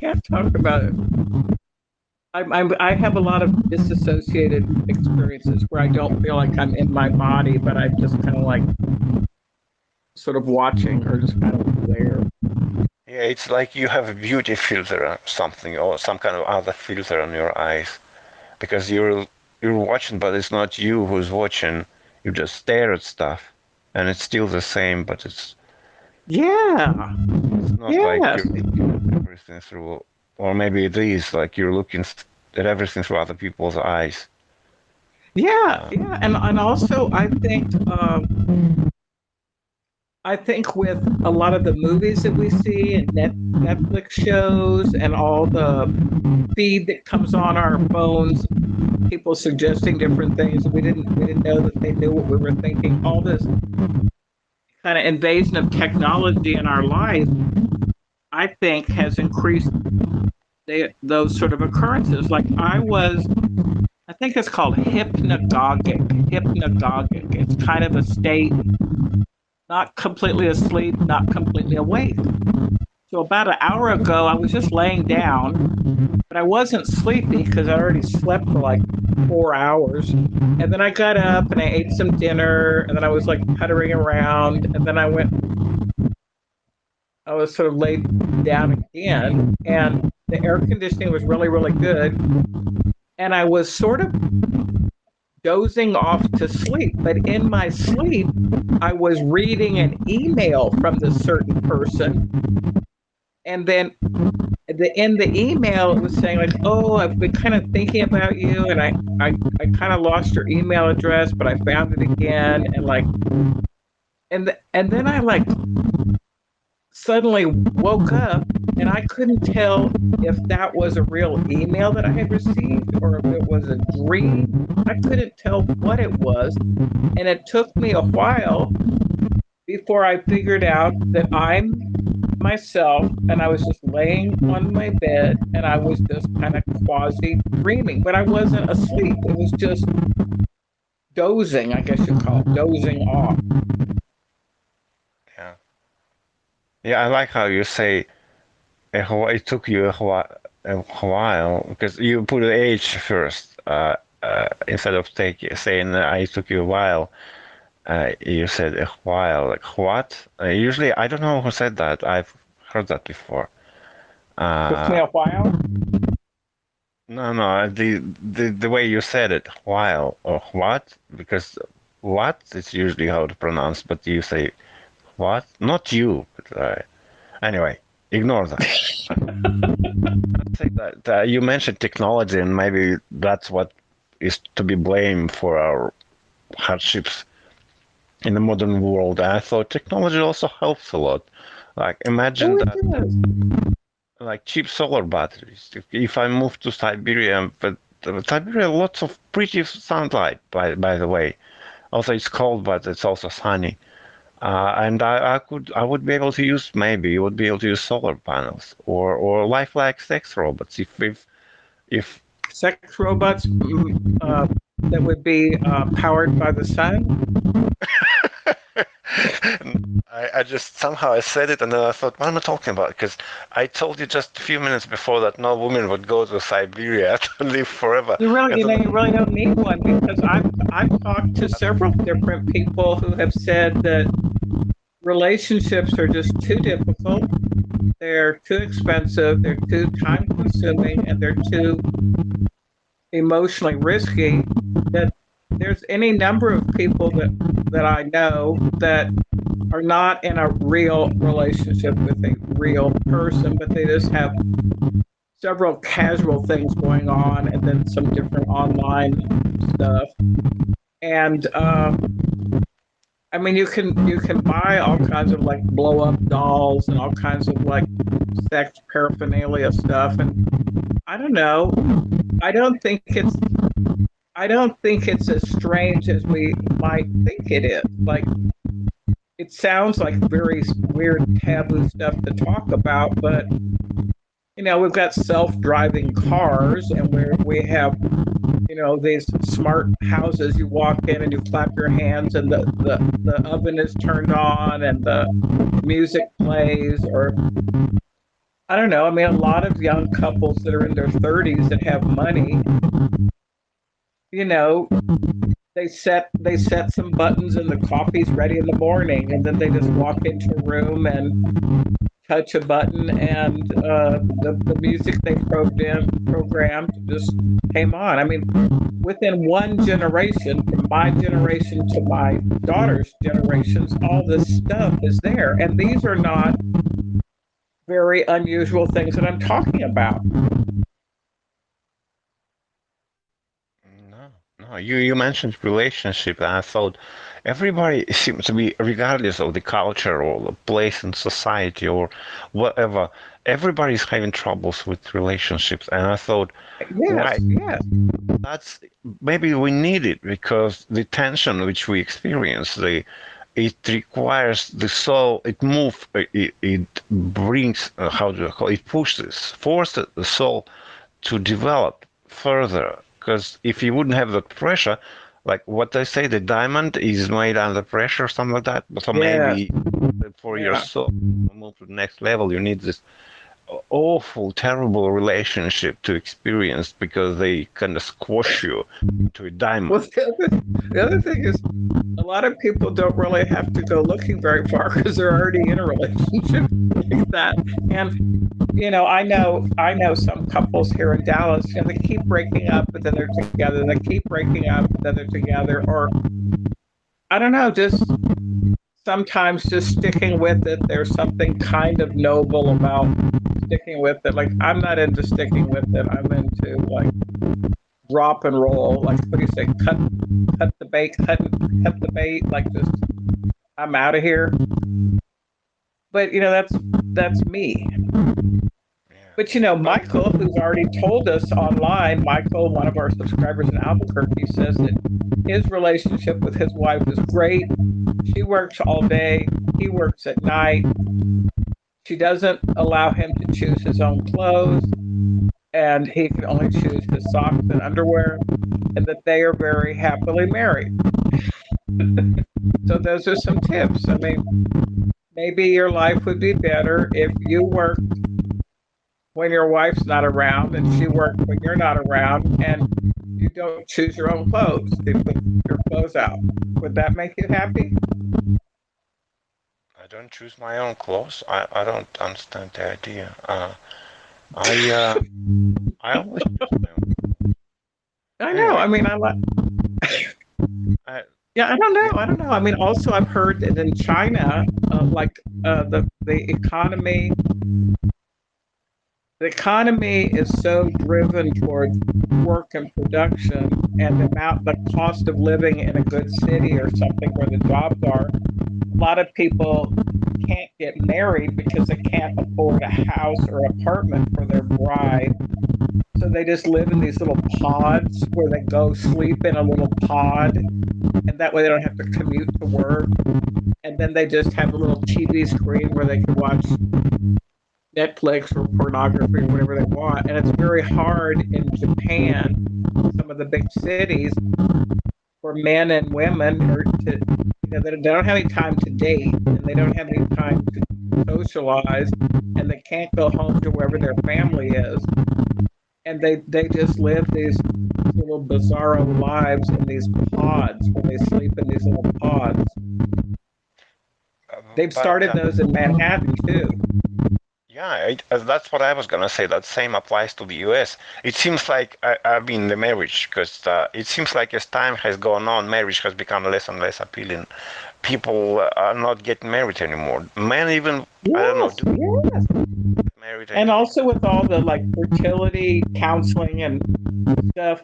[SPEAKER 1] can't talk about it. I have a lot of disassociated experiences where I don't feel like I'm in my body, but I'm just kind of like sort of watching or just kind of there.
[SPEAKER 2] Yeah, it's like you have a beauty filter or something, or some kind of other filter on your eyes, because you're watching, but it's not you who's watching. You just stare at stuff, and it's still the same, but
[SPEAKER 1] Yeah.
[SPEAKER 2] it's not like
[SPEAKER 1] Yes.
[SPEAKER 2] you're looking at everything through, or maybe it is like you're looking at everything through other people's eyes.
[SPEAKER 1] Yeah.
[SPEAKER 2] Uh,
[SPEAKER 1] Yeah. And also I think with a lot of the movies that we see and Netflix shows and all the feed that comes on our phones, people suggesting different things, we didn't know that they knew what we were thinking. All this kind of invasion of technology in our life, I think, has increased those sort of occurrences. Like I think it's called hypnagogic. Hypnagogic. It's kind of a state, not completely asleep, not completely awake. So about an hour ago, I was just laying down, but I wasn't sleepy because I already slept for like 4 hours. And then I got up and I ate some dinner, and then I was like puttering around, and then I was sort of laid down again, and the air conditioning was really, really good. And I was sort of dozing off to sleep. But in my sleep, I was reading an email from this certain person. And then in the email, it was saying, like, oh, I've been kind of thinking about you. And I kind of lost your email address, but I found it again. And like, and then I like suddenly woke up and I couldn't tell if that was a real email that I had received or if it was a dream. I couldn't tell what it was. And it took me a while before I figured out that I'm myself and I was just laying on my bed and I was just kind of quasi dreaming, but I wasn't asleep. It was just dozing, I guess you call it, dozing off.
[SPEAKER 2] yeah, yeah. I like how you say it took you a while because you put the age first instead of saying it took you a while. You said a while. Like what? Usually, I don't know who said that. I've heard that before.
[SPEAKER 1] Took me
[SPEAKER 2] Uh,
[SPEAKER 1] a while.
[SPEAKER 2] no, no. The way you said it, while or what? Because what is usually how to pronounce, but you say what? Not you. But, anyway, ignore that. I think that you mentioned technology, and maybe that's what is to be blamed for our hardships in the modern world. I thought technology also helps a lot. Like imagine
[SPEAKER 1] Oh, it
[SPEAKER 2] that,
[SPEAKER 1] does.
[SPEAKER 2] like cheap solar batteries. If I move to Siberia, but Siberia lots of pretty sunlight. By the way, also it's cold, but it's also sunny. And I would be able to use maybe you would be able to use solar panels or lifelike sex robots if
[SPEAKER 1] Sex robots that would be powered by the sun.
[SPEAKER 2] I just somehow I said it and then I thought, what am I talking about? Because I told you just a few minutes before that no woman would go to Siberia to live forever. And then,
[SPEAKER 1] You really don't need one because I've talked to several different people who have said that relationships are just too difficult. They're too expensive. They're too time consuming, and they're too emotionally risky. That there's any number of people that I know that are not in a real relationship with a real person, but they just have several casual things going on and then some different online stuff. And I mean, you can buy all kinds of like blow up dolls and all kinds of like sex paraphernalia stuff. And I don't know. I don't think it's I don't think it's as strange as we might think it is. Like it sounds like very weird taboo stuff to talk about, but we've got self-driving cars and we have these smart houses. You walk in and you clap your hands and the oven is turned on and the music plays. Or I don't know. I mean, a lot of young couples that are in their 30s that have money, you know, they set some buttons and the coffee's ready in the morning, and then they just walk into a room and touch a button, and the music they programmed just came on. I mean, within one generation, from my generation to my daughter's generations, all this stuff is there, and these are not very unusual things that I'm talking about.
[SPEAKER 2] No, no. You mentioned relationship, and I thought everybody seems to be, regardless of the culture or the place in society or whatever, everybody's having troubles with relationships. And I thought,
[SPEAKER 1] Yes,
[SPEAKER 2] why?
[SPEAKER 1] yes,
[SPEAKER 2] That's maybe we need it because the tension which we experience, it requires the soul. It brings, how do I call it? It pushes, forces the soul to develop further. Because if you wouldn't have that pressure, like what they say, the diamond is made under pressure, something like that. So
[SPEAKER 1] yes,
[SPEAKER 2] maybe for your
[SPEAKER 1] yeah.
[SPEAKER 2] soul to move to the next level, you need this awful, terrible relationship to experience because they kind of squash you into a
[SPEAKER 1] Well,
[SPEAKER 2] diamond.
[SPEAKER 1] the other thing is, a lot of people don't really have to go looking very far because they're already in a relationship like that. And I know some couples here in Dallas. They keep breaking up, but then they're together. And they keep breaking up, but then they're together. Or I don't know, just sometimes just sticking with it. There's something kind of noble about sticking with it. Like I'm not into sticking with it. I'm into like drop and roll. Like what do you say? Cut the bait, cut the bait. Like just I'm out of here. But that's me.
[SPEAKER 2] Yeah.
[SPEAKER 1] But
[SPEAKER 2] Well,
[SPEAKER 1] Michael, who's already told us online, Michael, one of our subscribers in Albuquerque, says that his relationship with his wife is great. She works all day, he works at night. She doesn't allow him to choose his own clothes, and he can only choose his socks and underwear, and that they are very happily married. So those are some tips. I mean, maybe your life would be better if you worked when your wife's not around and she works when you're not around, and you don't choose your own clothes. You put your clothes out. Would that make you happy?
[SPEAKER 2] I don't choose my own clothes. I don't understand the idea. I uh, I always choose my own.
[SPEAKER 1] I know. I
[SPEAKER 2] Anyway,
[SPEAKER 1] mean,
[SPEAKER 2] I,
[SPEAKER 1] yeah, I don't know. I don't know. I mean, also I've heard that in China, like the economy is so driven towards work and production, and the cost of living in a good city or something where the jobs are. A lot of people can't get married because they can't afford a house or apartment for their bride. So they just live in these little pods where they go sleep in a little pod, and that way they don't have to commute to work. And then they just have a little TV screen where they can watch Netflix or pornography or whatever they want. And it's very hard in Japan, some of the big cities, for men and women or they don't have any time to date, and they don't have any time to socialize, and they can't go home to wherever their family is, and they just live these little bizarro lives in these pods where they sleep in these little pods. They've
[SPEAKER 2] but
[SPEAKER 1] started those in Manhattan too.
[SPEAKER 2] yeah, that's what I was gonna say. That same applies to the U.S. It seems like I mean the marriage, because it seems like as time has gone on, marriage has become less and less appealing. People are not getting married anymore. Men even, I don't know,
[SPEAKER 1] Yes,
[SPEAKER 2] do
[SPEAKER 1] yes.
[SPEAKER 2] get married
[SPEAKER 1] And
[SPEAKER 2] anymore.
[SPEAKER 1] also with all the like fertility counseling and stuff,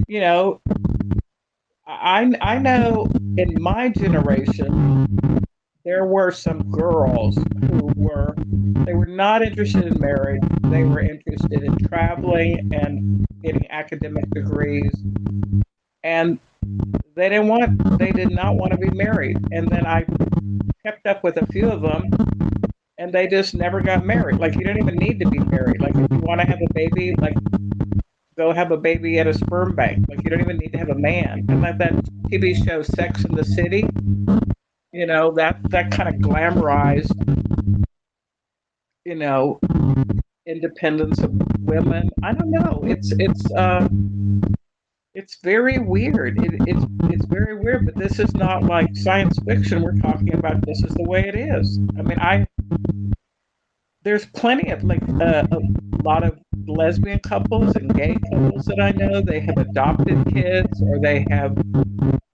[SPEAKER 1] you know, I know in my generation there were some girls who were not interested in marriage. They were interested in traveling and getting academic degrees, and they did not want to be married. And then I kept up with a few of them, and they just never got married. Like you don't even need to be married. Like if you want to have a baby, like go have a baby at a sperm bank. Like you don't even need to have a man. And like that TV show Sex in the City, that kind of glamorized, you know, independence of women. I don't know. It's very weird. It's very weird. But this is not like science fiction. We're talking about this is the way it is. I mean, I there's plenty of like a lot of lesbian couples and gay couples that I know. They have adopted kids or they have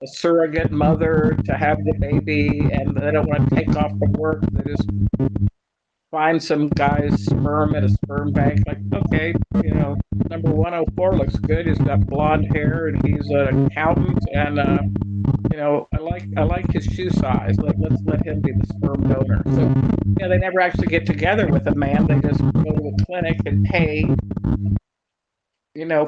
[SPEAKER 1] a surrogate mother to have the baby, and they don't want to take off from work. They just find some guy's sperm at a sperm bank. Like, okay, number 104 looks good. He's got blonde hair and he's an accountant, and I like his shoe size. Let's let him be the sperm donor. So, they never actually get together with a man. They just go to a clinic and pay,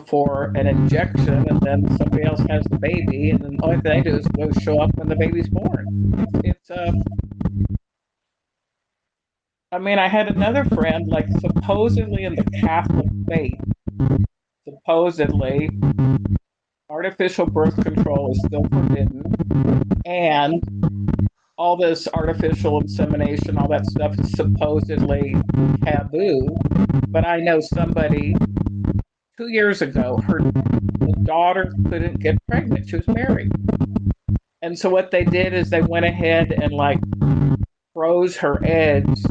[SPEAKER 1] for an injection, and then somebody else has the baby, and then the only thing they do is go show up when the baby's born. I mean, I had another friend, like supposedly in the Catholic faith, supposedly artificial birth control is still forbidden, and all this artificial insemination, all that stuff is supposedly taboo. But I know somebody 2 years ago, the daughter couldn't get pregnant. She was married. And so what they did is they went ahead and like froze her eggs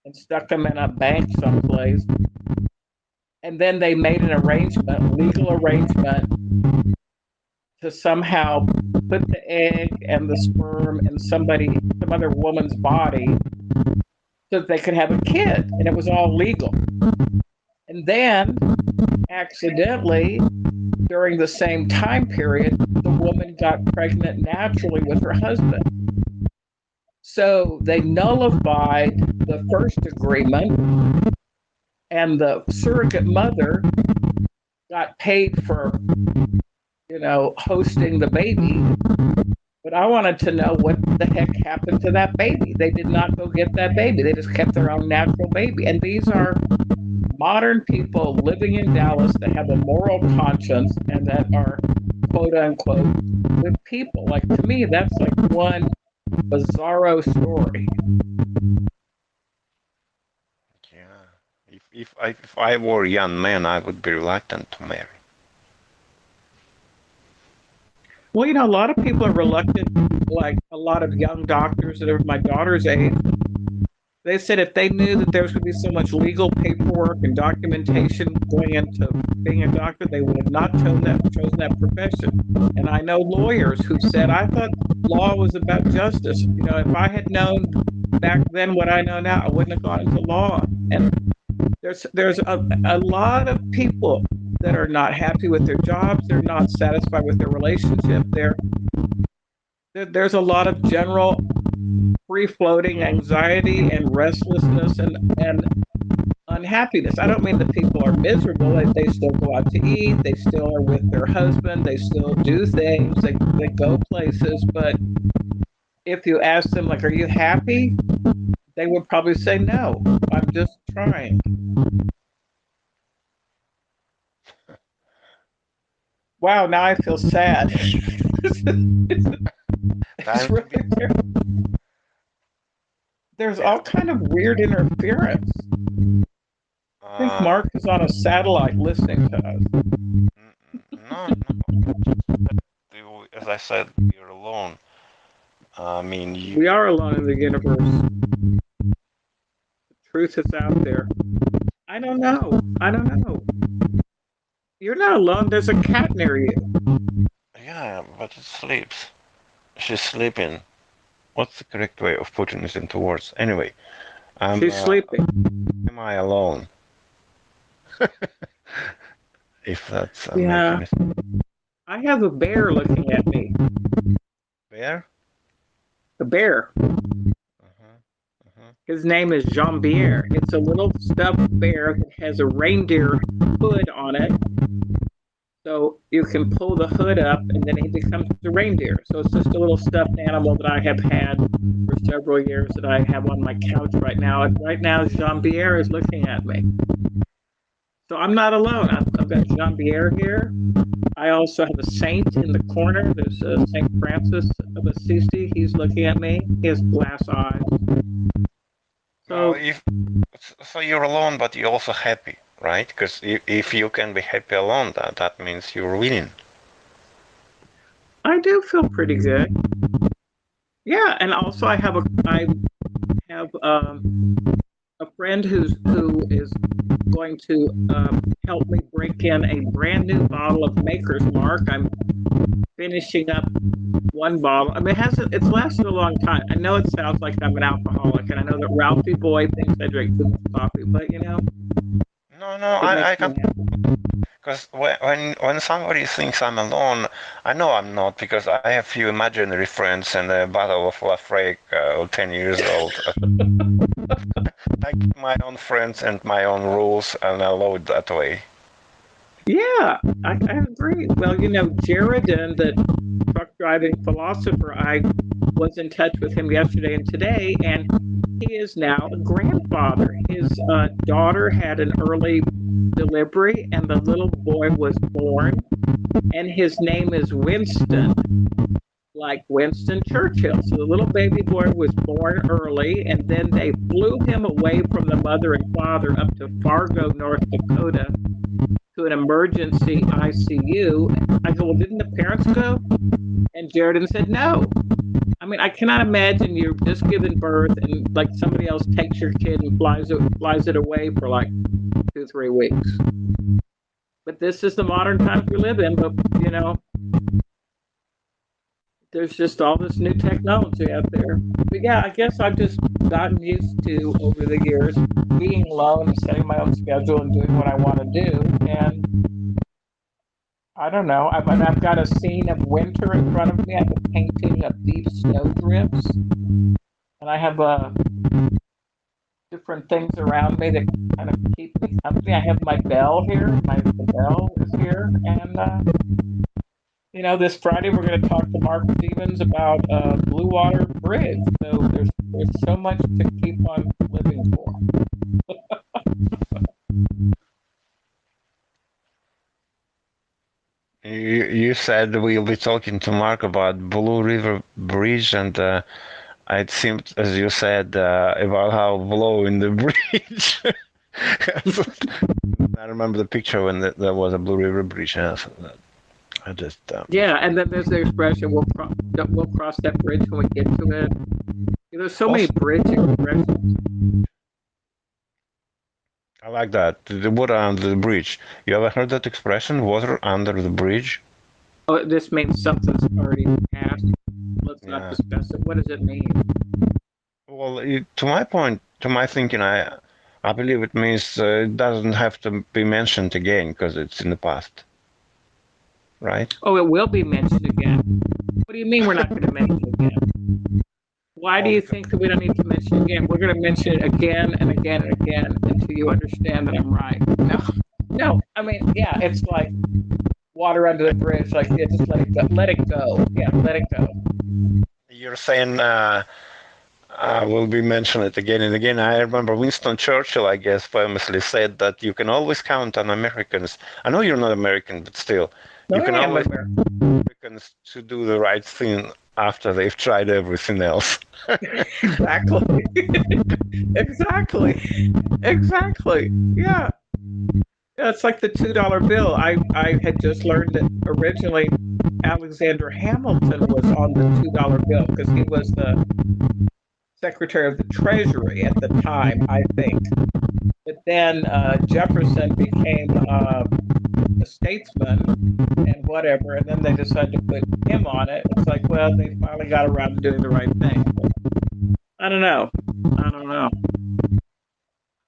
[SPEAKER 1] and stuck them in a bank someplace. And then they made an arrangement, legal arrangement, to somehow put the egg and the sperm in some other woman's body so that they could have a kid. And it was all legal. And then, accidentally, during the same time period, the woman got pregnant naturally with her husband. So they nullified the first agreement, and the surrogate mother got paid for, hosting the baby. But I wanted to know what the heck happened to that baby. They did not go get that baby. They just kept their own natural baby. And these are modern people living in Dallas that have a moral conscience and that are quote unquote good people. Like, to me, that's like one bizarro story.
[SPEAKER 2] Yeah. If I were a young man, I would be reluctant to marry.
[SPEAKER 1] Well, a lot of people are reluctant, like a lot of young doctors that are my daughter's age. They said if they knew that there was going to be so much legal paperwork and documentation going into being a doctor, they would have not chosen that profession. And I know lawyers who said, I thought law was about justice. If I had known back then what I know now, I wouldn't have gone into law. And there's a lot of people that are not happy with their jobs. They're not satisfied with their relationship. There's a lot of general free-floating anxiety and restlessness and unhappiness. I don't mean that people are miserable. They still go out to eat. They still are with their husband. They still do things. They go places. But if you ask them, like, are you happy? They would probably say, no, I'm just trying. Wow, now I feel sad. It's really there's all kind of weird interference. I think Mark is on a satellite listening to us.
[SPEAKER 2] No. As I said, you're alone. I mean,
[SPEAKER 1] we are alone in the universe. The truth is out there. I don't know. You're not alone. There's a cat near you.
[SPEAKER 2] Yeah, but it sleeps. She's sleeping. What's the correct way of putting this into words? Anyway,
[SPEAKER 1] she's sleeping.
[SPEAKER 2] Am I alone? If that's
[SPEAKER 1] yeah. I have a bear looking at me.
[SPEAKER 2] Bear?
[SPEAKER 1] A bear. His name is Jean-Pierre. It's a little stuffed bear that has a reindeer hood on it. So you can pull the hood up and then he becomes a reindeer. So it's just a little stuffed animal that I have had for several years that I have on my couch right now. And right now Jean-Pierre is looking at me. So I'm not alone. I've got Jean-Pierre here. I also have a saint in the corner. There's St. Francis of Assisi. He's looking at me. He has glass eyes.
[SPEAKER 2] Well,
[SPEAKER 1] So
[SPEAKER 2] if so, you're alone, but you're also happy, right? Because if you can be happy alone, that means you're winning.
[SPEAKER 1] I do feel pretty good. Yeah, and also I have a friend who is going to help me break in a brand new bottle of Maker's Mark. I'm finishing up one bottle. I mean, it's lasted a long time. I know it sounds like I'm an alcoholic, and I know that Ralphie Boy thinks I drink too much coffee, but
[SPEAKER 2] No, no,
[SPEAKER 1] it makes
[SPEAKER 2] I
[SPEAKER 1] me
[SPEAKER 2] can.
[SPEAKER 1] happy.
[SPEAKER 2] Because when somebody thinks I'm alone, I know I'm not because I have few imaginary friends and a bottle of Lafroig, 10 years old. I keep my own friends and my own rules, and I love it that way.
[SPEAKER 1] Yeah, I agree. Well, Jaredin, the truck driving philosopher, I was in touch with him yesterday and today, and he is now a grandfather. His daughter had an early delivery, and the little boy was born, and his name is Winston, like Winston Churchill. So the little baby boy was born early, and then they flew him away from the mother and father up to Fargo, North Dakota, to an emergency ICU. I go, well, didn't the parents go? And Jaredin said, no. I mean, I cannot imagine you're just giving birth and like somebody else takes your kid and flies it away for like 2, 3 weeks. But this is the modern times we live in. But there's just all this new technology out there. But yeah, I guess I've just gotten used to over the years being alone and setting my own schedule and doing what I want to do. And I don't know. I've got a scene of winter in front of me. I have a painting of deep snowdrifts, and I have different things around me that kind of keep me company. I have my bell here. The bell is here, and this Friday we're going to talk to Mark Stevens about Blue Water Bridge. So there's so much to keep on living for.
[SPEAKER 2] You said we'll be talking to Mark about Blue River Bridge, and it seemed, as you said, about how blue in the bridge. I remember the picture when there was a Blue River Bridge. I just
[SPEAKER 1] Yeah, and then there's the expression we'll cross that bridge when we get to it. There's so many bridge expressions.
[SPEAKER 2] I like that. The water under the bridge. You ever heard that expression, water under the bridge?
[SPEAKER 1] Oh, this means something's already passed. Let's not discuss it. What does it mean?
[SPEAKER 2] Well, to my thinking, I believe it means it doesn't have to be mentioned again because it's in the past. Right?
[SPEAKER 1] Oh, it will be mentioned again. What do you mean we're not going to mention it again? Why do you think that we don't need to mention it again? We're going to mention it again and again and again until you understand that I'm right. No. I mean, yeah, it's like water under the bridge. Like, yeah, just let it go. Let it go. Yeah, let it go.
[SPEAKER 2] You're saying we'll be mentioning it again and again. I remember Winston Churchill, I guess, famously said that you can always count on Americans. I know you're not American, but still, you can always count on Americans to do the right thing after they've tried everything else.
[SPEAKER 1] Exactly. Exactly. Yeah. It's like the $2 bill. I had just learned that originally Alexander Hamilton was on the $2 bill because he was the Secretary of the Treasury at the time, I think. But then Jefferson became a statesman and whatever, and then they decided to put him on it. It's like, well, they finally got around to doing the right thing. But I don't know.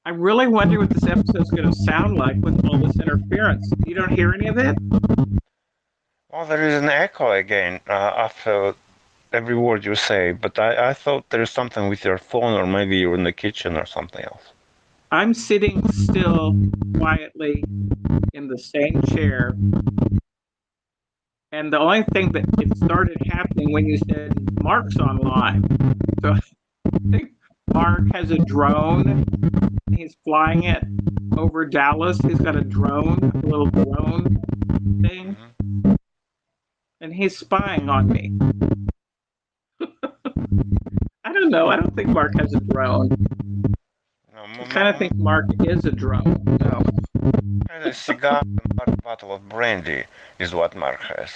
[SPEAKER 1] I really wonder what this episode is going to sound like with all this interference. You don't hear any of it?
[SPEAKER 2] Well, there is an echo again after every word you say, but I thought there's something with your phone, or maybe you're in the kitchen or something else.
[SPEAKER 1] I'm sitting still quietly in the same chair. And the only thing that it started happening when you said Mark's online. So I think Mark has a drone. He's flying it over Dallas. He's got a little drone thing. Mm-hmm. And he's spying on me. I don't know. I don't think Mark has a drone. I kind of think Mark is a drunk. No,
[SPEAKER 2] A cigar and a bottle of brandy is what Mark has.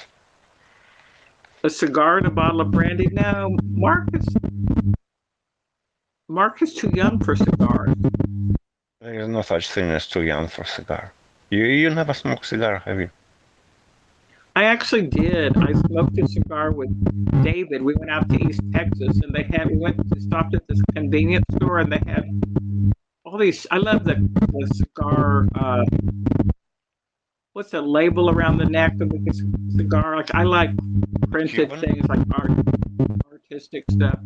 [SPEAKER 1] a cigar and a bottle of brandy. No, Mark is too young for cigars.
[SPEAKER 2] There is no such thing as too young for cigar. You never smoked cigar, have you?
[SPEAKER 1] I actually did. I smoked a cigar with David. We went out to East Texas, and we stopped at this convenience store, and they had all these. I love the cigar. What's the label around the neck of the cigar? Like I like printed
[SPEAKER 2] Cuban?
[SPEAKER 1] things like artistic stuff.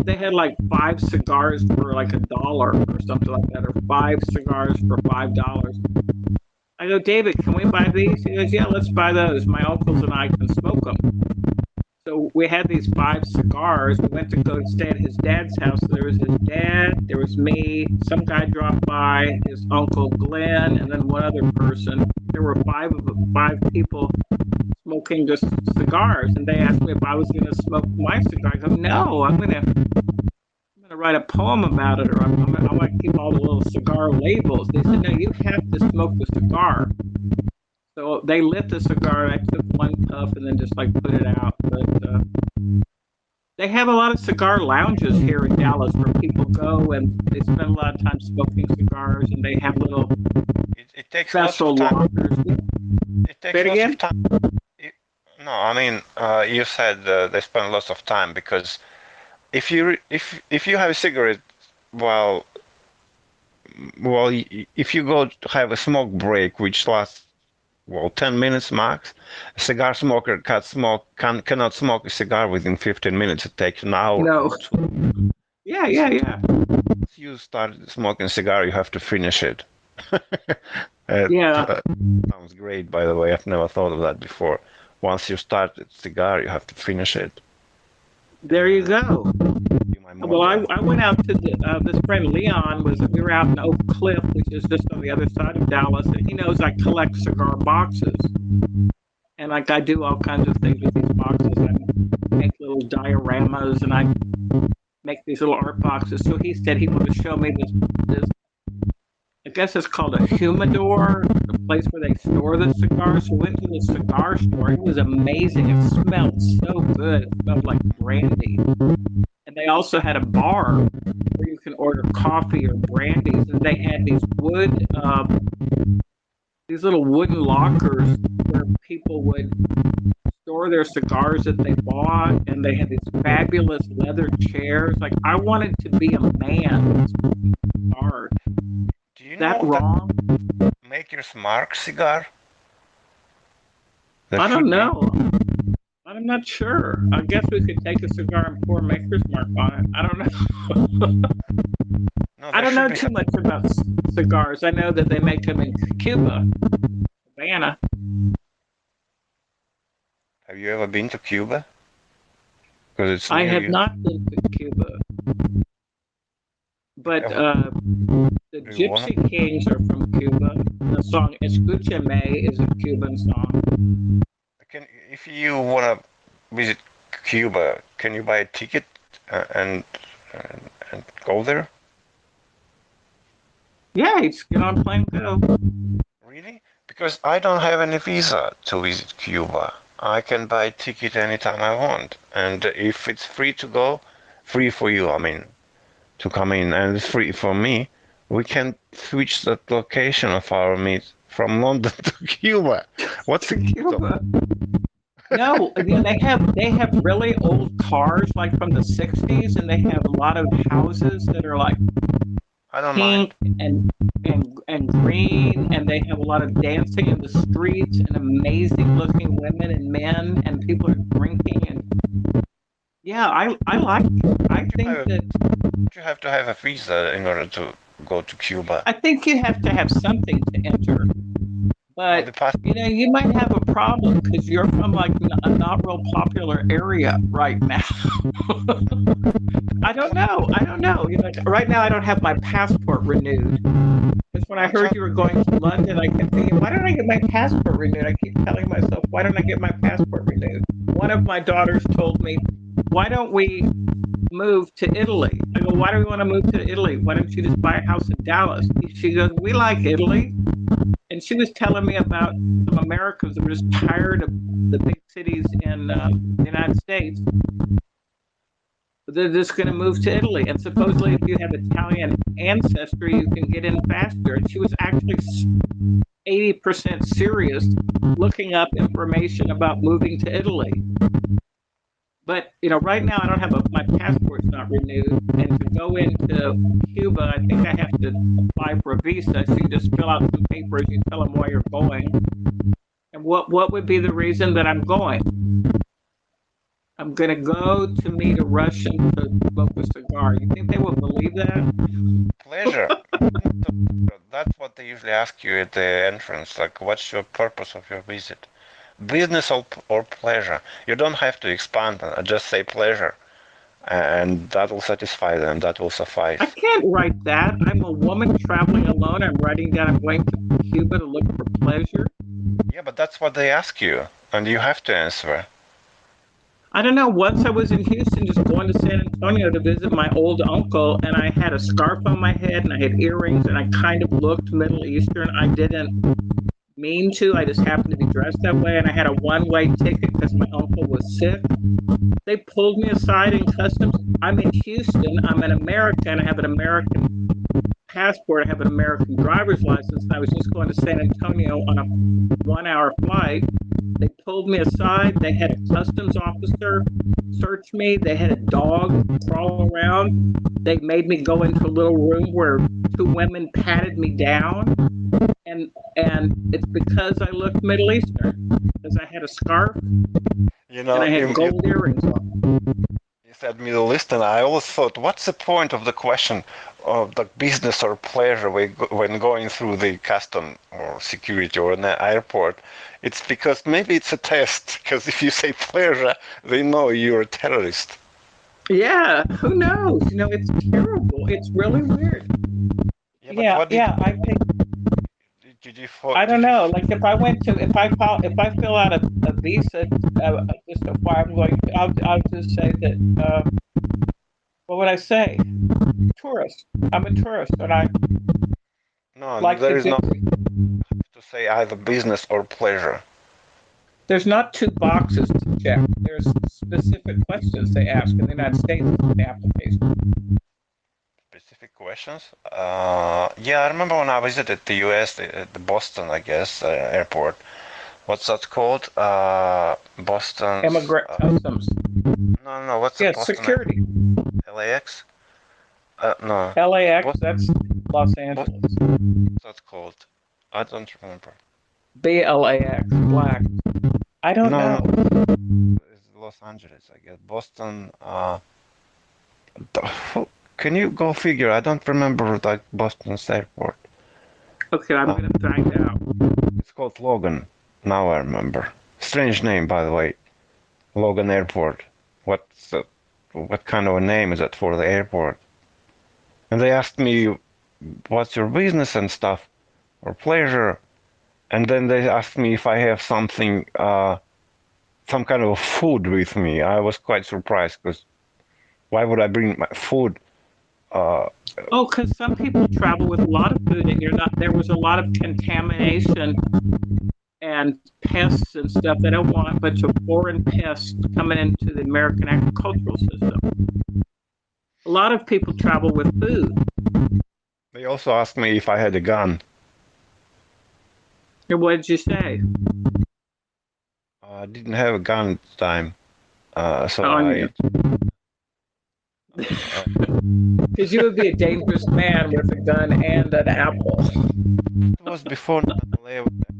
[SPEAKER 1] They had like 5 cigars for like $1 or something like that, or 5 cigars for $5. I go, David, can we buy these? He goes, yeah, let's buy those. My uncles and I can smoke them. So we had these 5 cigars. We went to go stay at his dad's house. There was his dad, there was me, some guy dropped by, his uncle Glenn, and then one other person. There were 5 people smoking just cigars, and they asked me if I was going to smoke my cigar. I go, no, I'm gonna write a poem about it, or I might keep all the little cigar labels. They said, no, you have to smoke the cigar. So they lit the cigar, and I took one puff and then just like put it out. But they have a lot of cigar lounges here in Dallas where people go and they spend a lot of time smoking cigars, and they have little
[SPEAKER 2] It takes lots
[SPEAKER 1] special
[SPEAKER 2] of time.
[SPEAKER 1] lockers.
[SPEAKER 2] It takes
[SPEAKER 1] Say it
[SPEAKER 2] lots
[SPEAKER 1] again?
[SPEAKER 2] of time. It- no, I mean, you said they spend lots of time because if you have a cigarette, well, if you go to have a smoke break, which lasts 10 minutes max, a cigar smoker cannot smoke a cigar within 15 minutes. It takes an hour
[SPEAKER 1] No.
[SPEAKER 2] or two.
[SPEAKER 1] Yeah.
[SPEAKER 2] Once you start smoking a cigar, you have to finish it.
[SPEAKER 1] Yeah.
[SPEAKER 2] Sounds great, by the way. I've never thought of that before. Once you start a cigar, you have to finish it.
[SPEAKER 1] There you go.
[SPEAKER 2] My
[SPEAKER 1] Well, I,
[SPEAKER 2] motto.
[SPEAKER 1] I went out to this friend Leon. We were out in Oak Cliff, which is just on the other side of Dallas, and he knows I collect cigar boxes, and like I do all kinds of things with these boxes. I make little dioramas, and I make these little art boxes. So he said he wanted to show me this. I guess it's called a humidor, the place where they store the cigars. So we went to the cigar store. It was amazing. It smelled so good. It smelled like brandy. And they also had a bar where you can order coffee or brandies, and they had these little wooden lockers where people would store their cigars that they bought, and they had these fabulous leather chairs. Like I wanted to be a man. Hard.
[SPEAKER 2] Do you
[SPEAKER 1] Is that
[SPEAKER 2] know
[SPEAKER 1] wrong?
[SPEAKER 2] that Maker's Mark cigar? That
[SPEAKER 1] I
[SPEAKER 2] should
[SPEAKER 1] don't
[SPEAKER 2] be.
[SPEAKER 1] know. I'm not sure. I guess we could take a cigar and pour Maker's Mark on it. I don't know.
[SPEAKER 2] No,
[SPEAKER 1] I
[SPEAKER 2] there
[SPEAKER 1] don't know
[SPEAKER 2] should be.
[SPEAKER 1] too much about cigars. I know that they make them in Cuba, Havana.
[SPEAKER 2] Have you ever been to Cuba? Because it's
[SPEAKER 1] I
[SPEAKER 2] near
[SPEAKER 1] have
[SPEAKER 2] you.
[SPEAKER 1] not been to Cuba, but
[SPEAKER 2] Ever.
[SPEAKER 1] the
[SPEAKER 2] Do you wanna?
[SPEAKER 1] Gypsy Kings are from Cuba. The song "Escúchame" is a Cuban song.
[SPEAKER 2] If you want to visit Cuba, can you buy a ticket and go there?
[SPEAKER 1] Yeah, you just get on a plane and go.
[SPEAKER 2] Really? Because I don't have any visa to visit Cuba. I can buy a ticket anytime I want, and if it's free to go, free for you, I mean, to come in, and it's free for me, we can switch the location of our meet from London to Cuba. What's in Cuba?
[SPEAKER 1] No, they have really old cars like from the '60s, and they have a lot of houses that are like
[SPEAKER 2] I don't mind.
[SPEAKER 1] pink and green, and they have a lot of dancing in the streets and amazing looking women and men, and people are drinking, and yeah, I like it. I think that
[SPEAKER 2] You have to have a visa in order to go to Cuba.
[SPEAKER 1] I think you have to have something to enter,
[SPEAKER 2] Well,
[SPEAKER 1] but
[SPEAKER 2] the pass-
[SPEAKER 1] you might have a problem because you're from like a not real popular area right now. I don't know. Right now I don't have my passport renewed. Because when I heard you were going to London, I kept thinking, why don't I get my passport renewed? I keep telling myself, why don't I get my passport renewed? One of my daughters told me, why don't we move to Italy. I go, why do we want to move to Italy? Why don't you just buy a house in Dallas? She goes, we like Italy. And she was telling me about some Americans that were just tired of the big cities in the United States. They're just going to move to Italy. And supposedly, if you have Italian ancestry, you can get in faster. And she was actually 80% serious looking up information about moving to Italy. But right now I don't have my passport's not renewed, and to go into Cuba, I think I have to apply for a visa. So you just fill out some papers, you tell them why you're going, and what would be the reason that I'm going. I'm going to go to meet a Russian to smoke a cigar. You think they would believe that?
[SPEAKER 2] Pleasure. That's what they usually ask you at the entrance. Like, what's your purpose of your visit? Business or pleasure. You don't have to expand on it. Just say pleasure, and that will satisfy them. That will suffice.
[SPEAKER 1] I can't write that. I'm a woman traveling alone. I'm writing down I'm going to Cuba to look for pleasure.
[SPEAKER 2] Yeah, but that's what they ask you, and you have to answer.
[SPEAKER 1] I don't know. Once I was in Houston, just going to San Antonio to visit my old uncle, and I had a scarf on my head, and I had earrings, and I kind of looked Middle Eastern. I didn't mean to. I just happened to be dressed that way, and I had a one-way ticket because my uncle was sick. They pulled me aside in customs. I'm in Houston. I'm an American. I have an American passport. I have an American driver's license. And I was just going to San Antonio on a 1-hour flight. They pulled me aside. They had a customs officer search me. They had a dog crawl around. They made me go into a little room where two women patted me down. And it's because I looked Middle Eastern, because I had a scarf and I had gold earrings on.
[SPEAKER 2] You said Middle Eastern. I always thought, what's the point of the question of the business or pleasure when going through the custom or security or an airport? It's because maybe it's a test, because if you say pleasure, they know you're a terrorist.
[SPEAKER 1] Yeah, who knows? It's terrible. It's really weird. Yeah, I think. I don't know. Like if I fill out a visa, just a why I'm going, I'll just say that. What would I say? Tourist. I'm a tourist, and I.
[SPEAKER 2] No, like there is no to say either business or pleasure.
[SPEAKER 1] There's not two boxes to check. There's specific questions they ask in the United States in the application.
[SPEAKER 2] Specific questions? Yeah, I remember when I visited the U.S., the Boston, I guess, airport. What's that called? Boston.
[SPEAKER 1] Customs.
[SPEAKER 2] No. What's the Boston?
[SPEAKER 1] Security.
[SPEAKER 2] LAX? No.
[SPEAKER 1] LAX. That's Los Angeles.
[SPEAKER 2] What's that called? I don't remember.
[SPEAKER 1] BLAX. Black. I don't know.
[SPEAKER 2] It's Los Angeles, I guess. Boston. Can you go figure? I don't remember like Boston's airport.
[SPEAKER 1] Okay, I'm gonna find out.
[SPEAKER 2] It's called Logan. Now I remember. Strange name, by the way. Logan Airport. What kind of a name is that for the airport? And they asked me, what's your business and stuff, or pleasure? And then they asked me if I have something, some kind of food with me. I was quite surprised because why would I bring my food?
[SPEAKER 1] Because some people travel with a lot of food, and there was a lot of contamination and pests and stuff. They don't want a bunch of foreign pests coming into the American agricultural system. A lot of people travel with food.
[SPEAKER 2] They also asked me if I had a gun.
[SPEAKER 1] And what did you say?
[SPEAKER 2] I didn't have a gun at the time.
[SPEAKER 1] Because you would be a dangerous man with a gun and an apple.
[SPEAKER 2] It was before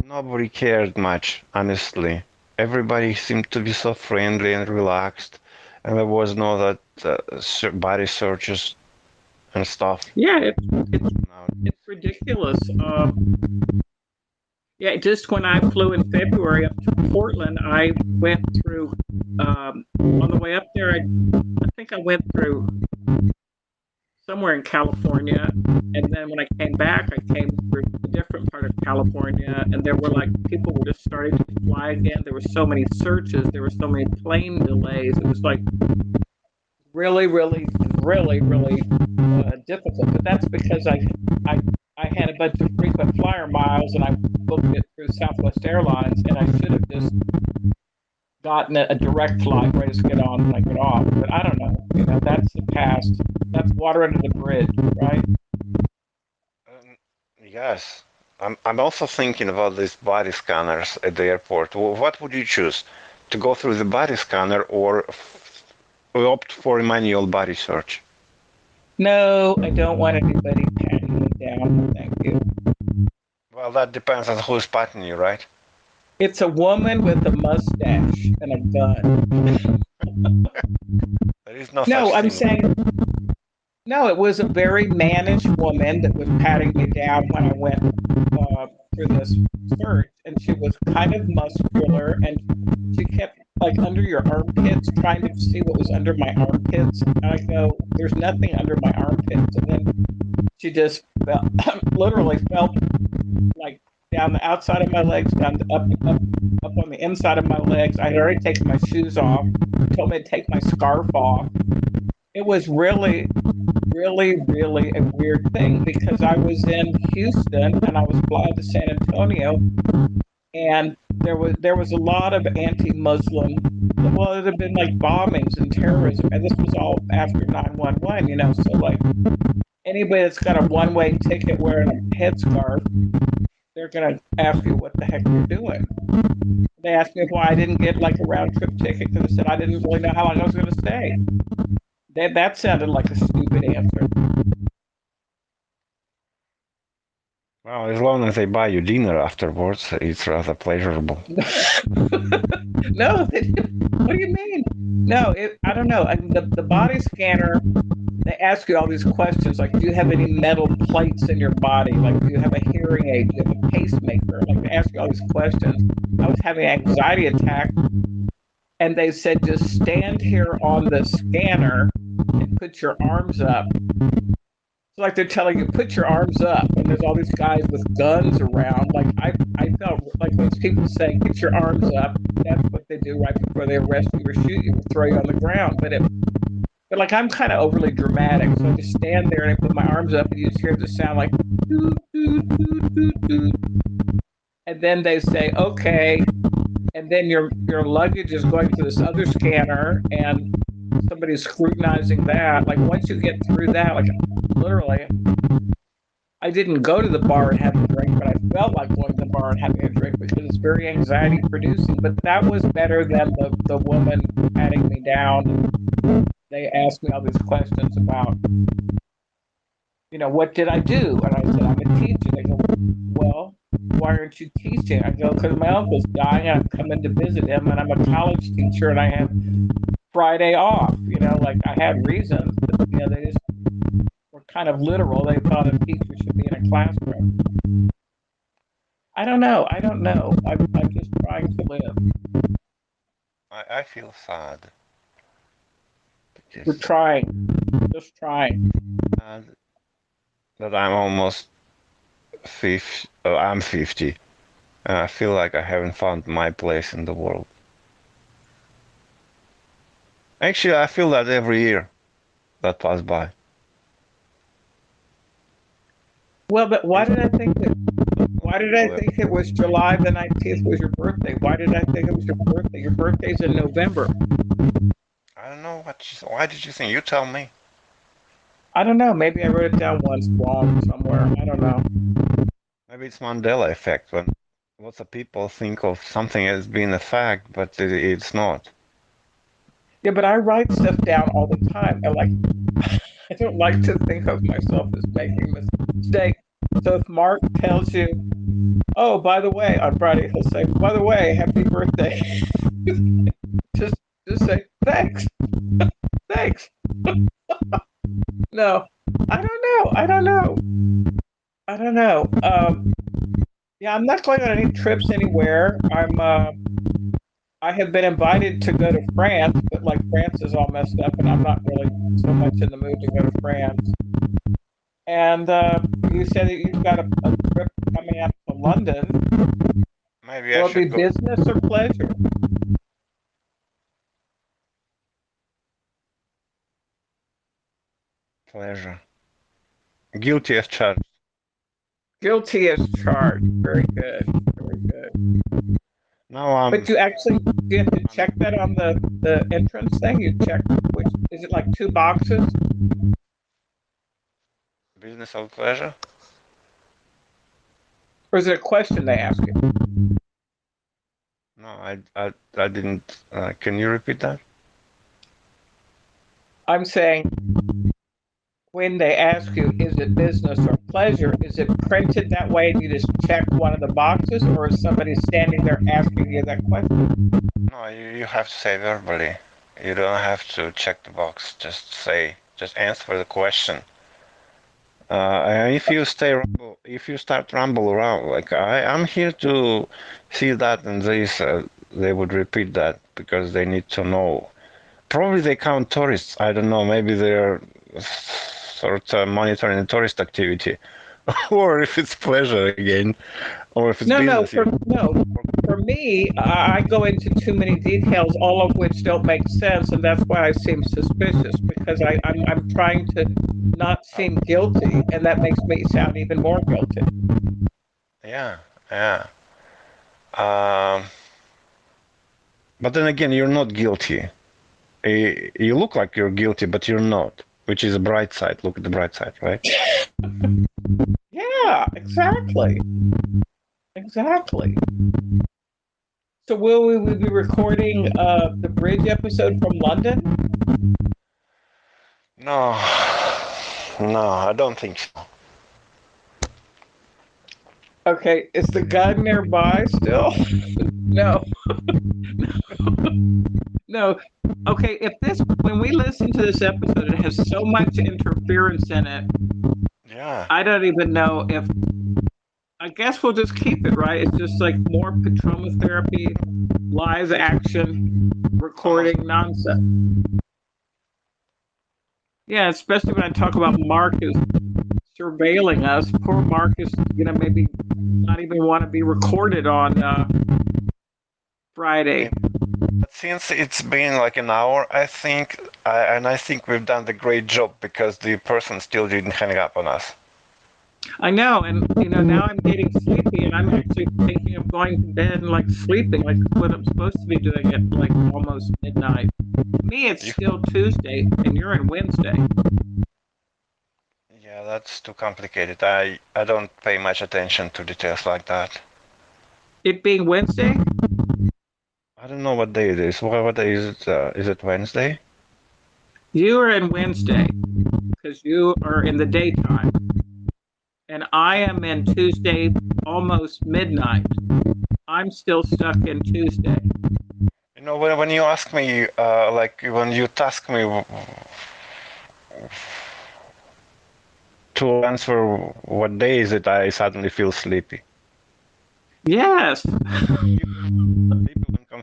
[SPEAKER 2] nobody cared much, honestly. Everybody seemed to be so friendly and relaxed, and there was no that body searches and stuff.
[SPEAKER 1] Yeah, it's ridiculous. Yeah, just when I flew in February up to Portland, I went through, on the way up there, I think I went through somewhere in California. And then when I came back, I came through a different part of California. And there were people were just starting to fly again. There were so many searches. There were so many plane delays. It was like really, really, really difficult. But that's because I I had a bunch of frequent flyer miles and I booked it through Southwest Airlines, and I should have just gotten a direct flight where I just get on and I get off. But I don't know. That's the past. That's water under the bridge, right?
[SPEAKER 2] Um, yes. I'm also thinking about these body scanners at the airport. What would you choose? To go through the body scanner or opt for a manual body search?
[SPEAKER 1] No, I don't want anybody patting me down. Thank you.
[SPEAKER 2] Well, that depends on who's patting you, right?
[SPEAKER 1] It's a woman with a mustache and a gun.
[SPEAKER 2] There is no such
[SPEAKER 1] No, I'm
[SPEAKER 2] thing.
[SPEAKER 1] saying no. It was a very mannish woman that was patting me down when I went through this search, and she was kind of muscular, and she kept like under your armpits, trying to see what was under my armpits. And I go, "There's nothing under my armpits," and then she just felt, literally felt like down the outside of my legs, down to up on the inside of my legs. I had already taken my shoes off. Told me to take my scarf off. It was really, really a weird thing because I was in Houston and I was flying to San Antonio, and there was a lot of anti-Muslim. Well, it had been like bombings and terrorism, and this was all after 9/11. So like anybody that's got a one-way ticket wearing a headscarf, they're gonna ask you what the heck you're doing. They asked me why I didn't get like a round trip ticket because I said I didn't really know how long I was going to stay. That sounded like a stupid answer.
[SPEAKER 2] Well, as long as they buy you dinner afterwards, it's rather pleasurable.
[SPEAKER 1] No, what do you mean? No, I don't know. The body scanner, they ask you all these questions like, do you have any metal plates in your body? Like, do you have a hearing aid? Do you have a pacemaker? Like, they ask you all these questions. I was having an anxiety attack, and they said, just stand here on the scanner and put your arms up. It's like they're telling you, put your arms up, and there's all these guys with guns around. Like I felt like when people say, get your arms up, that's what they do right before they arrest you or shoot you or throw you on the ground. But like I'm kind of overly dramatic, so I just stand there and I put my arms up, and you just hear the sound like, doo, doo, doo, doo, doo. And then they say, okay, and then your luggage is going to this other scanner, and somebody's scrutinizing that. Like once you get through that, like literally, I didn't go to the bar and have a drink, but I felt like going to the bar and having a drink because it's very anxiety producing. But that was better than the woman patting me down. They asked me all these questions about, what did I do? And I said, I'm a teacher. They go, well, why aren't you teaching? I go, because my uncle's dying and I'm coming to visit him, and I'm a college teacher and I have Friday off. Like I had reasons, but they just were kind of literal. They thought a teacher should be in a classroom. I don't know. I don't know. I'm just trying to live.
[SPEAKER 2] I feel sad
[SPEAKER 1] We're
[SPEAKER 2] because
[SPEAKER 1] trying, just trying.
[SPEAKER 2] uh, that I'm almost 50. I'm 50, and I feel like I haven't found my place in the world. Actually, I feel that every year that pass by.
[SPEAKER 1] Well, but why
[SPEAKER 2] It's
[SPEAKER 1] did I think that? Why did I
[SPEAKER 2] unbelievable.
[SPEAKER 1] think it was July the 19th was your birthday? Why did I think it was your birthday? Your birthday's in November.
[SPEAKER 2] I don't know why did you think? You tell me.
[SPEAKER 1] I don't know. Maybe I wrote it down once wrong somewhere. I don't know.
[SPEAKER 2] Maybe it's Mandela effect when lots of people think of something as being a fact, but it's not.
[SPEAKER 1] Yeah, but I write stuff down all the time. I don't like to think of myself as making mistakes. So if Mark tells you, "Oh, by the way," on Friday, he'll say, "By the way, happy birthday." just just say thanks, thanks. No, I don't know. I don't know. I don't know. Yeah, I'm not going on any trips anywhere. I have been invited to go to France, but like France is all messed up, and I'm not really so much in the mood to go to France. And you said that you've got a trip coming up to London.
[SPEAKER 2] Maybe I
[SPEAKER 1] Will it be
[SPEAKER 2] should go.
[SPEAKER 1] business or pleasure?
[SPEAKER 2] Pleasure. Guilty as charged.
[SPEAKER 1] Guilty as charged. Very good. Very good.
[SPEAKER 2] Now I'm
[SPEAKER 1] But you actually do you have to check that on the entrance thing? You check which is it like two boxes?
[SPEAKER 2] business of pleasure.
[SPEAKER 1] Or is it a question they ask you?
[SPEAKER 2] No, I didn't. Can you repeat that?
[SPEAKER 1] I'm saying when they ask you, is it business or pleasure, is it printed that way and you just check one of the boxes, or is somebody standing there asking you that question?
[SPEAKER 2] No, you have to say verbally. You don't have to check the box. Just answer the question. And if you start rumble around, like I'm here to see that and this, they would repeat that because they need to know. Probably they count tourists. I don't know. Maybe they're sort of monitoring the tourist activity, or if it's pleasure again, or if it's business.
[SPEAKER 1] For me, I go into too many details, all of which don't make sense, and that's why I seem suspicious because I'm trying to not seem guilty, and that makes me sound even more guilty.
[SPEAKER 2] Yeah, yeah. But then again, you're not guilty. You look like you're guilty, but you're not, which is a bright side. Look at the bright side, right?
[SPEAKER 1] Yeah, exactly. Exactly. So will we be recording the bridge episode from London?
[SPEAKER 2] No, no, I don't think so.
[SPEAKER 1] Okay, is the gun nearby still? No. No. Okay, when we listen to this episode, it has so much interference in it.
[SPEAKER 2] Yeah.
[SPEAKER 1] I don't even know if. I guess we'll just keep it, right? It's just like more Petroma therapy, live action, recording nonsense. Yeah, especially when I talk about Marcus surveilling us. Poor Marcus, maybe not even want to be recorded on Friday.
[SPEAKER 2] But since it's been like an hour, I think we've done the great job because the person still didn't hang up on us.
[SPEAKER 1] I know, and now I'm getting sleepy, and I'm actually thinking of going to bed and like sleeping, like what I'm supposed to be doing at like almost midnight. Me, it's still Tuesday, and you're in Wednesday.
[SPEAKER 2] Yeah, that's too complicated. I don't pay much attention to details like that.
[SPEAKER 1] It being Wednesday?
[SPEAKER 2] I don't know what day it is. What day is it? Is it Wednesday?
[SPEAKER 1] You are in Wednesday because you are in the daytime. And I am in Tuesday almost midnight. I'm still stuck in Tuesday.
[SPEAKER 2] When you ask me, like when you task me to answer what day is it, I suddenly feel sleepy.
[SPEAKER 1] Yes.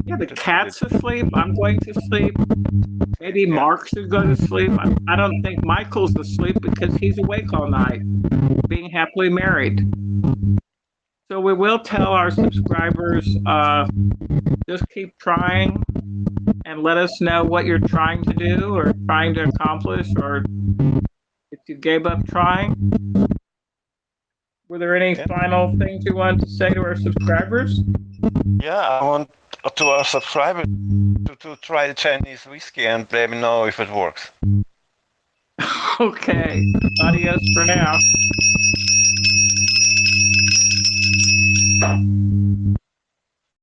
[SPEAKER 1] Yeah, the cat's asleep. I'm going to sleep. Maybe Mark should go to sleep. I don't think Michael's asleep because he's awake all night, being happily married. So we will tell our subscribers, just keep trying and let us know what you're trying to do or trying to accomplish, or if you gave up trying. Were there any final things you wanted to say to our subscribers?
[SPEAKER 2] Yeah, I want to our subscribers to try the Chinese whiskey and let me know if it works.
[SPEAKER 1] Okay. Adios for now.